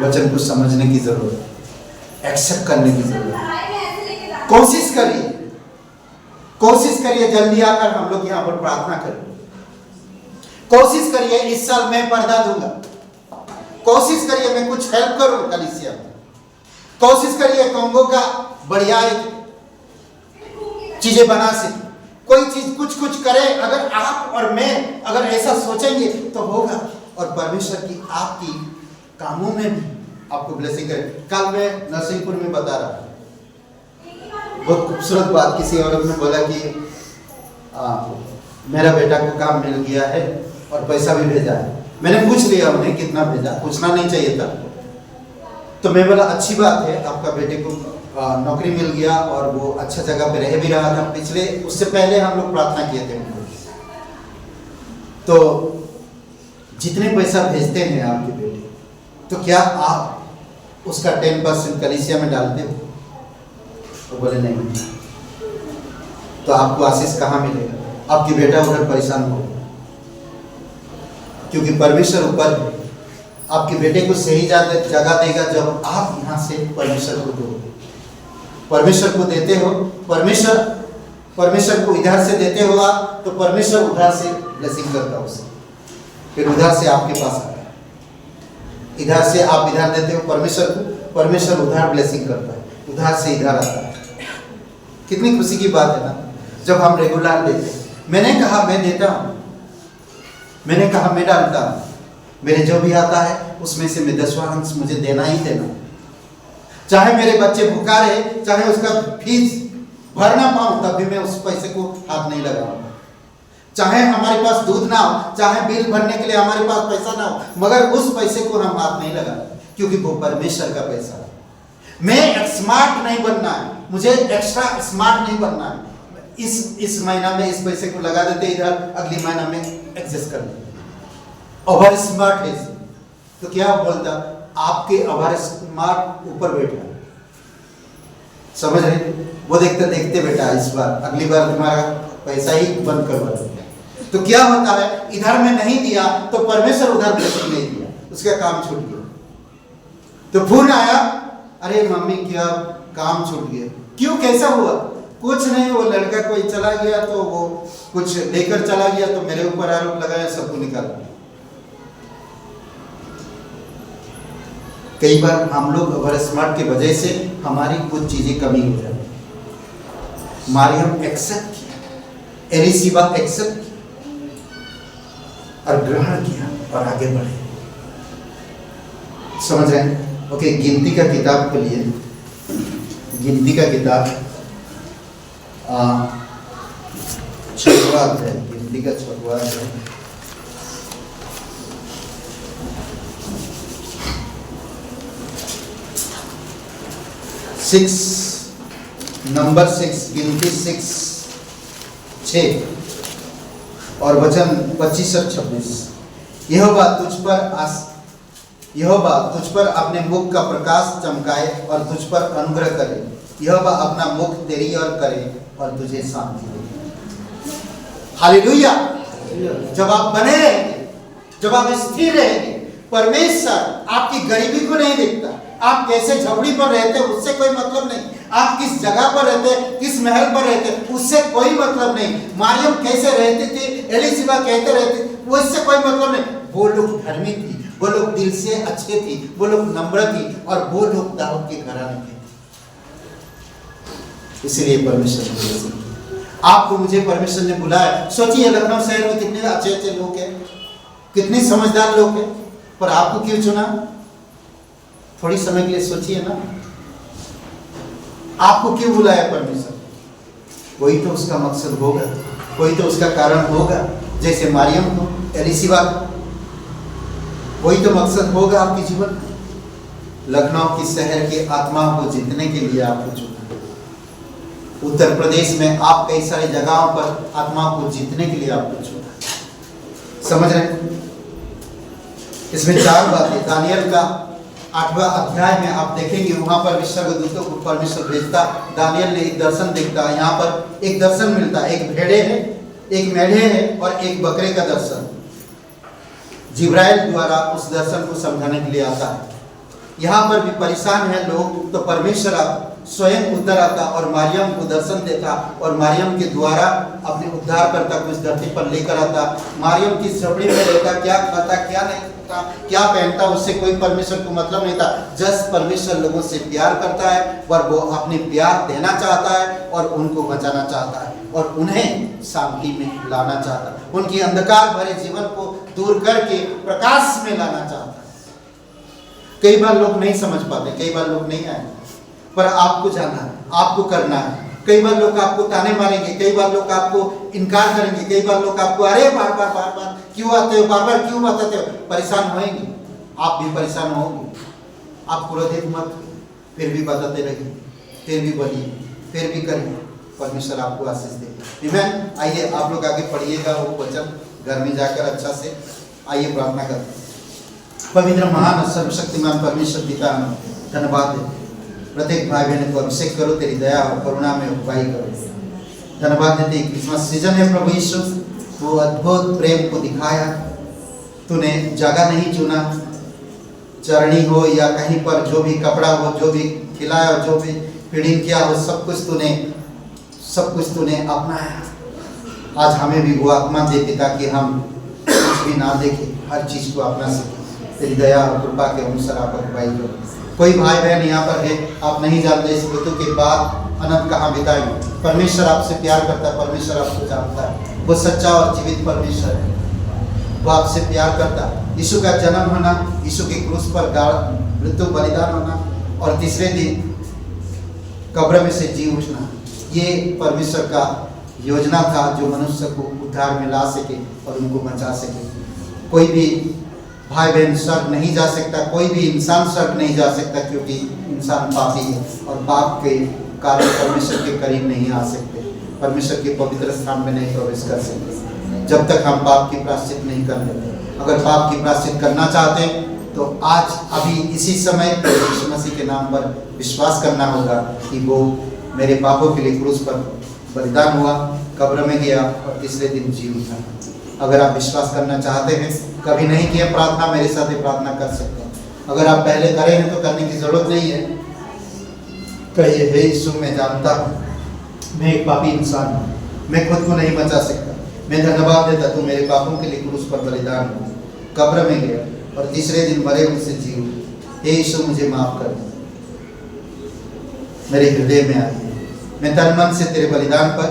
वचन को समझने की जरूरत है, एक्सेप्ट करने की जरूरत है। कोशिश करिए, कोशिश करिए, जल्दी आकर हम लोग यहाँ पर प्रार्थना करें। कोशिश करिए इस साल मैं पर्दा दूंगा, कोशिश करिए मैं कुछ हेल्प करूं कलीसिया में, कोशिश करिए कांगो का बढ़िया चीजें बना सके, कोई चीज कुछ करे। अगर आप और मैं अगर ऐसा सोचेंगे तो होगा, और परमेश्वर की आपकी कामों में भी आपको ब्लेसिंग करे। कल मैं नरसिंहपुर में बता रहा, बहुत खूबसूरत बात, किसी औरत ने बोला कि मेरा बेटा को काम मिल गया है और पैसा भी भेजा है। मैंने पूछ लिया उन्हें कितना भेजा, पूछना नहीं चाहिए था। तो मैं बोला अच्छी बात है, आपका बेटे को नौकरी मिल गया और वो अच्छा जगह पे रह भी रहा था। उससे पहले हम लोग प्रार्थना किए थे उनको। तो जितने पैसा भेजते हैं आपके बेटे, तो क्या आप उसका 10% कलीसिया में डालते हो? तो बोले नहीं। तो आपको आशीष कहाँ मिलेगा? आपकी बेटा उधर परेशान होगा, क्योंकि परमेश्वर ऊपर है, आपके बेटे को सही जगह देगा जब आप यहाँ से परमेश्वर को दो, परमेश्वर को देते हो। परमेश्वर को इधर से देते हो आप, तो परमेश्वर उधर से ब्लेसिंग करता है उसे, फिर उधर से आपके पास आता है। इधर से आप इधर देते हो परमेश्वर को, परमेश्वर उधर ब्लेसिंग करता है, उधर से इधर आता है। कितनी खुशी की बात है ना, जब हम रेगुलर देते हैं। मैंने कहा मैं देता हूँ, मैंने कहा मैं डालता हूँ, मेरे जो भी आता है उसमें से मैं 10वां अंश मुझे देना ही देना। चाहे मेरे बच्चे भूखा रहे, चाहे उसका फीस भर ना पाऊं, तब भी मैं उस पैसे को हाथ नहीं लगाऊंगा। चाहे हमारे पास दूध ना हो, चाहे बिल भरने के लिए हमारे पास पैसा ना हो, मगर उस पैसे को हम हाथ नहीं लगाएंगे, क्योंकि वो परमेश्वर का पैसा है। मैं स्मार्ट नहीं बनना है, मुझे एक्स्ट्रा स्मार्ट नहीं बनना है। इस महीना में इस पैसे को लगा देते इधर, अगली महीना में एडजस्ट कर लेते। ओवर स्मार्ट है तो क्या बोलता, आपके ओवर स्मार्ट ऊपर बैठा, समझ रहे? वो देखते देखते बेटा इस बार, अगली बार तुम्हारा पैसा ही बंद करवा देते। तो क्या होता है, इधर में नहीं दिया तो परमेश्वर उधर ब्लेसिंग नहीं दिया, उसका काम छूट गया। तो फोन आया, अरे मम्मी क्या काम छूट गया, क्यों, कैसा हुआ? कुछ नहीं, वो लड़का कोई चला गया तो वो कुछ लेकर चला गया, तो मेरे ऊपर आरोप लगाया, सबको निकाला। कई बार हम लोग ओवर स्मार्ट की वजह से हमारी कुछ चीजें कमी हो जाती। मारियम एक्सेप्ट किया, एलिशिबा एक्सेप्ट किया और ग्रहण किया और आगे बढ़े। समझ रहे हैं? ओके, गिनती का किताब के लिए, गिनती का किताब 6वां अध्याय, गिनती का 6वां अध्याय, नंबर 6, गिनती 6 और वचन 25 और 26। यहोवा तुझ पर अपने मुख का प्रकाश चमकाए और तुझ पर अनुग्रह करे। यहोवा अपना मुख तेरी ओर करे और तुझे शांति दे। हालेलुया। जब आप बने रहेंगे, जब आप स्थिर रहेंगे, परमेश्वर आपकी गरीबी को नहीं देखता। आप कैसे झोपड़ी पर रहते उससे कोई मतलब नहीं, आप किस जगह पर रहते, किस महल पर रहते, उससे कोई मतलब नहीं। मारियम कैसे रहती थी, एलिशिबा कहते रहती, वो इससे कोई मतलब नहीं। वो लोग धर्मी थी, वो लोग दिल से अच्छे थी, वो लोग नम्र थी और वो लोग दाऊद के घराने के। इसलिए परमेश्वर ने आपको, मुझे परमेश्वर ने बुलाया। सोचिए लखनऊ शहर में कितने अच्छे अच्छे लोग हैं, कितने समझदार लोग हैं, पर आपको क्यों चुना? थोड़ी समय के लिए सोचिए ना, आपको क्यों बुलाया परमेश्वर? कोई तो उसका मकसद होगा, कोई तो उसका कारण होगा। जैसे मारियम को, एलिशिबा को, कोई तो मकसद होगा आपके जीवन में। लखनऊ की शहर के आत्माओं को जीतने के लिए आपको चुना। उत्तर प्रदेश में आप कई सारी जगहों पर आत्माओं को जीतने के लिए आपको चुना। समझ रहे हैं? इसमें 4 बातें। दानियल का 8वां अध्याय में आप देखेंगे, वहां पर स्वर्गदूतों को परमेश्वर भेजता। दानियल ने एक दर्शन देखता। यहाँ पर एक दर्शन मिलता, एक भेड़े है, एक मेढ़े है और एक बकरे का दर्शन। जिब्राइल द्वारा उस दर्शन को समझाने के लिए आता है। यहाँ पर भी परेशान है लोग, तो परमेश्वर स्वयं उतर आता और मारियम को दर्शन देता और मारियम के द्वारा अपने उद्धारकर्ता को इस धरती पर लेकर आता। मारियम की झोपड़ी में रहता, क्या खाता, क्या नहीं खाता, क्या पहनता, उससे कोई परमेश्वर को मतलब नहीं था। जस्ट परमेश्वर लोगों से प्यार करता है और वो अपने प्यार देना चाहता है और उनको बचाना चाहता है और उन्हें शांति में लाना चाहता है। उनकी अंधकार भरे जीवन को दूर करके प्रकाश में लाना चाहता है। कई बार लोग नहीं समझ पाते, कई बार लोग नहीं आए, पर आपको जाना है, आपको करना है। कई बार लोग आपको ताने मारेंगे, कई बार लोग आपको इनकार करेंगे, कई बार लोग आपको अरे बार बार क्यों आते हो, बार बार क्यों बताते हो, परेशान होंगे। आप भी परेशान होंगे। आप क्रोधित मत, फिर भी बताते रहिए, फिर भी बोलिए, फिर भी करिए। परमेश्वर आपको आशीष दे। आमीन। आइए आप लोग आगे पढ़िएगा वो वचन घर में जाकर अच्छा से। आइए प्रार्थना करते हैं। पवित्र महान सर्वशक्तिमान परमेश्वर पिता, धन्यवाद देते। प्रत्येक भाई बहन को अभिषेक करो, तेरी दया और करुणा में अगुवाई करो। धन्यवाद देते। क्रिसमस सीजन है प्रभु यीशु, वो अद्भुत प्रेम को दिखाया। तूने जगह नहीं चुना, चरणी हो या कहीं पर जो भी कपड़ा हो, जो भी खिलाया हो, जो भी फीडिंग किया हो, सब कुछ तूने अपनाया। आज हमें भी वो आत्मा दे पिता कि हम कुछ भी ना देखें, हर चीज को अपना सकें। तेरी दया और कृपा के अनुसार आप अगुवाई करो। कोई भाई बहन यहाँ पर है, आप नहीं जानते इस ऋतु के बाद अनंत कहाँ बिताएंगे। परमेश्वर आपसे प्यार करता है, परमेश्वर आपको जानता है, वो सच्चा और जीवित परमेश्वर है, वो आपसे प्यार करता है। यीशु का जन्म होना, यीशु के क्रूस पर मृत्यु बलिदान होना और तीसरे दिन कब्र में से जी उठना, ये परमेश्वर का योजना था जो मनुष्य को उद्धार में ला सके और उनको बचा सके। कोई भी भाई बहन स्वर्ग नहीं जा सकता, कोई भी इंसान स्वर्ग नहीं जा सकता, क्योंकि इंसान पापी है और पाप के कारण परमेश्वर के करीब नहीं आ सकते, परमेश्वर के पवित्र स्थान में नहीं प्रवेश कर सकते जब तक हम पाप की प्रायश्चित नहीं कर लेते। अगर पाप की प्रायश्चित करना चाहते हैं तो आज अभी इसी समय यीशु मसीह के नाम पर विश्वास करना होगा कि वो मेरे पापों के लिए क्रूस पर बलिदान हुआ, कब्र में गया और तीसरे दिन जी उठा। अगर आप विश्वास करना चाहते हैं, कभी नहीं किया प्रार्थना, मेरे साथ ही प्रार्थना कर सकते हैं। अगर आप पहले करे हैं तो करने की जरूरत नहीं है। कहिए, हे यीशु, मैं जानता हूँ मैं एक पापी इंसान हूँ, मैं खुद को नहीं बचा सकता, मैं धन्यवाद देता तू मेरे पापों के लिए क्रूस पर बलिदान हुआ, कब्र में गया और तीसरे दिन मरे हुए से जी उठा। हे यीशु, मुझे माफ कर दे, मेरे हृदय में आइए। मैं तन मन से तेरे बलिदान पर,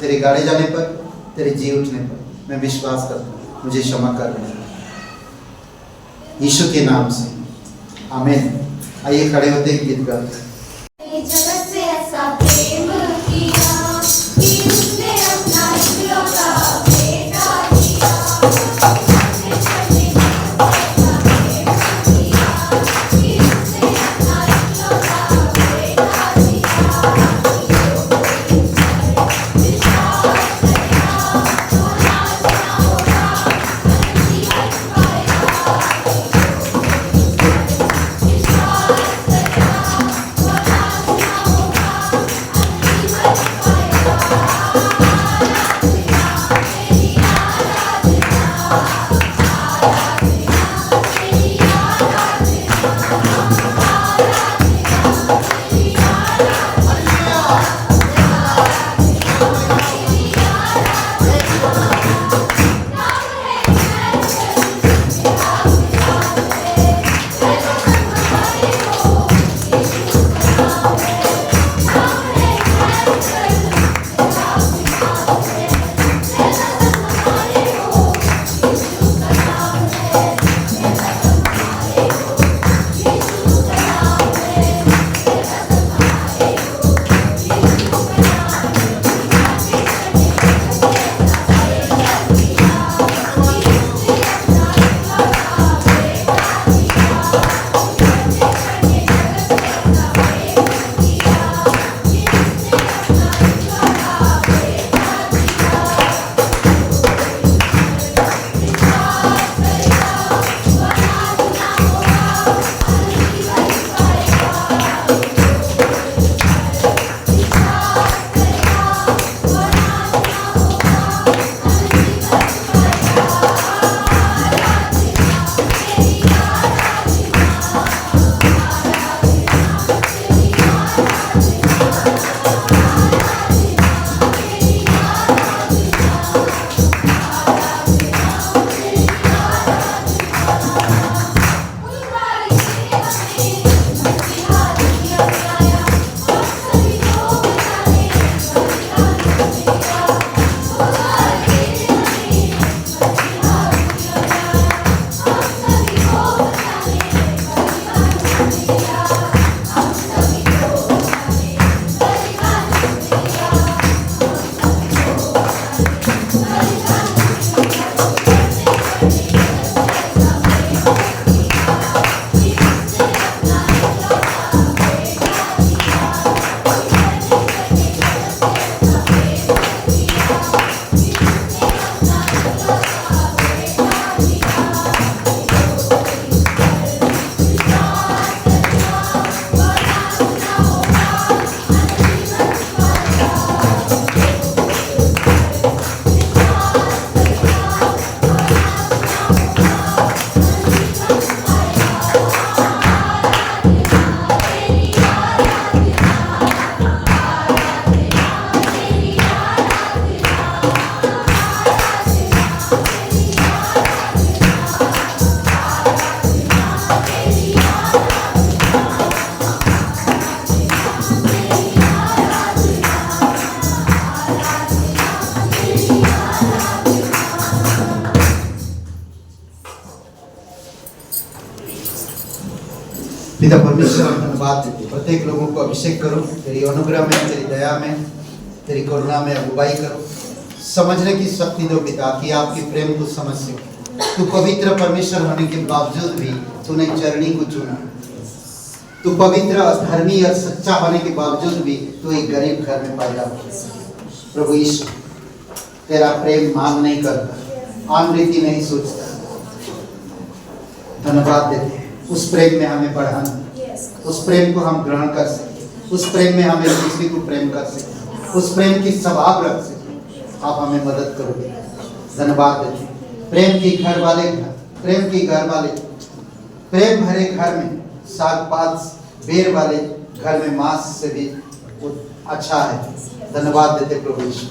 तेरे गाड़े जाने पर, तेरे जी उठने पर मैं विश्वास करता हूँ, मुझे क्षमा कर देना यीशु के नाम से, आमीन। आइए खड़े होते हैं, गीत गाते हैं। जगत से ऐसा प्रेम किया कि उसने अपना इकलौता बेटा दिया। उसने छठी ऐसा प्रेम किया कि उसने अपना इकलौता बेटा दिया। जो कोई उस पर विश्वास करेगा तो नाश ना होगा, वरन जीवन पाएगा। जो कोई उस पर विश्वास करेगा पिता परमेश्वर हम धन्यवाद देते हैं। प्रत्येक लोगों को अभिषेक करो तेरी अनुग्रह में, तेरी दया में, तेरी करुणा में अगुवाई करो। समझने की शक्ति दो पिता कि आपके प्रेम को समझ सको। तू पवित्र परमेश्वर होने के बावजूद भी तूने चरणी को चुना। तू पवित्र धर्मी और सच्चा होने के बावजूद भी तू एक गरीब घर में पैदा हुआ। प्रभु यीशु तेरा प्रेम मांग नहीं करता, आम रीति नहीं सोचता। धन्यवाद देते हैं उस प्रेम में हमें बढ़ाना, उस प्रेम को हम ग्रहण कर सके, उस प्रेम में हम एक दूसरे को प्रेम कर सके, उस प्रेम की स्वभाव रख सके। आप हमें मदद करोगे। धन्यवाद देते हैं। प्रेम की घर वाले घर, प्रेम की घर वाले, प्रेम भरे घर में साग पात बेर वाले घर में मांस से भी अच्छा है। धन्यवाद देते प्रभु यीशु,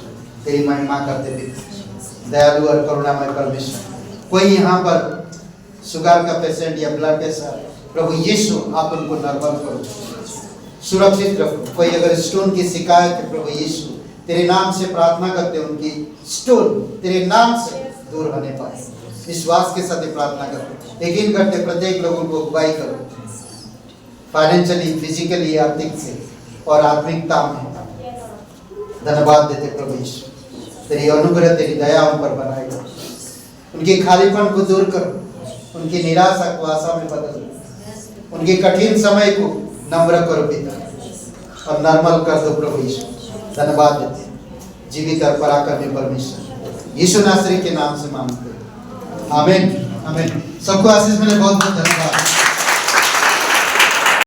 तेरी महिमा करते पिता, दयालु और करुणामय परमेश्वर। कोई यहाँ पर शुगर का पेशेंट या ब्लड प्रेशर, प्रभु यीशु आप उनको नॉर्मल करो, सुरक्षित रखो। कोई अगर स्टोन की शिकायत है, प्रभु यीशु तेरे नाम से प्रार्थना करते उनकी स्टोन तेरे नाम से दूर होने पाए। विश्वास के साथ प्रार्थना करते, यकीन करते प्रत्येक लोगों को अगुवाई करो, फाइनेंशियली, फिजिकली, आर्थिक से और आत्मिकता में। धन्यवाद देते प्रभु यीशु, तेरी अनुग्रह तेरी दया उन पर बनाई, उनके खालीपन को दूर करो, उनकी निराशा को आशा में बदल दो, उनके कठिन समय को नम्र करो पिता और नॉर्मल कर दो प्रभु यीशु। धन्यवाद देते जीवित और पराक्रमी परमेश्वर यीशु नासरी के नाम से मांगते हैं। आमीन आमीन। सबको आशीष मिले। बहुत बहुत धन्यवाद।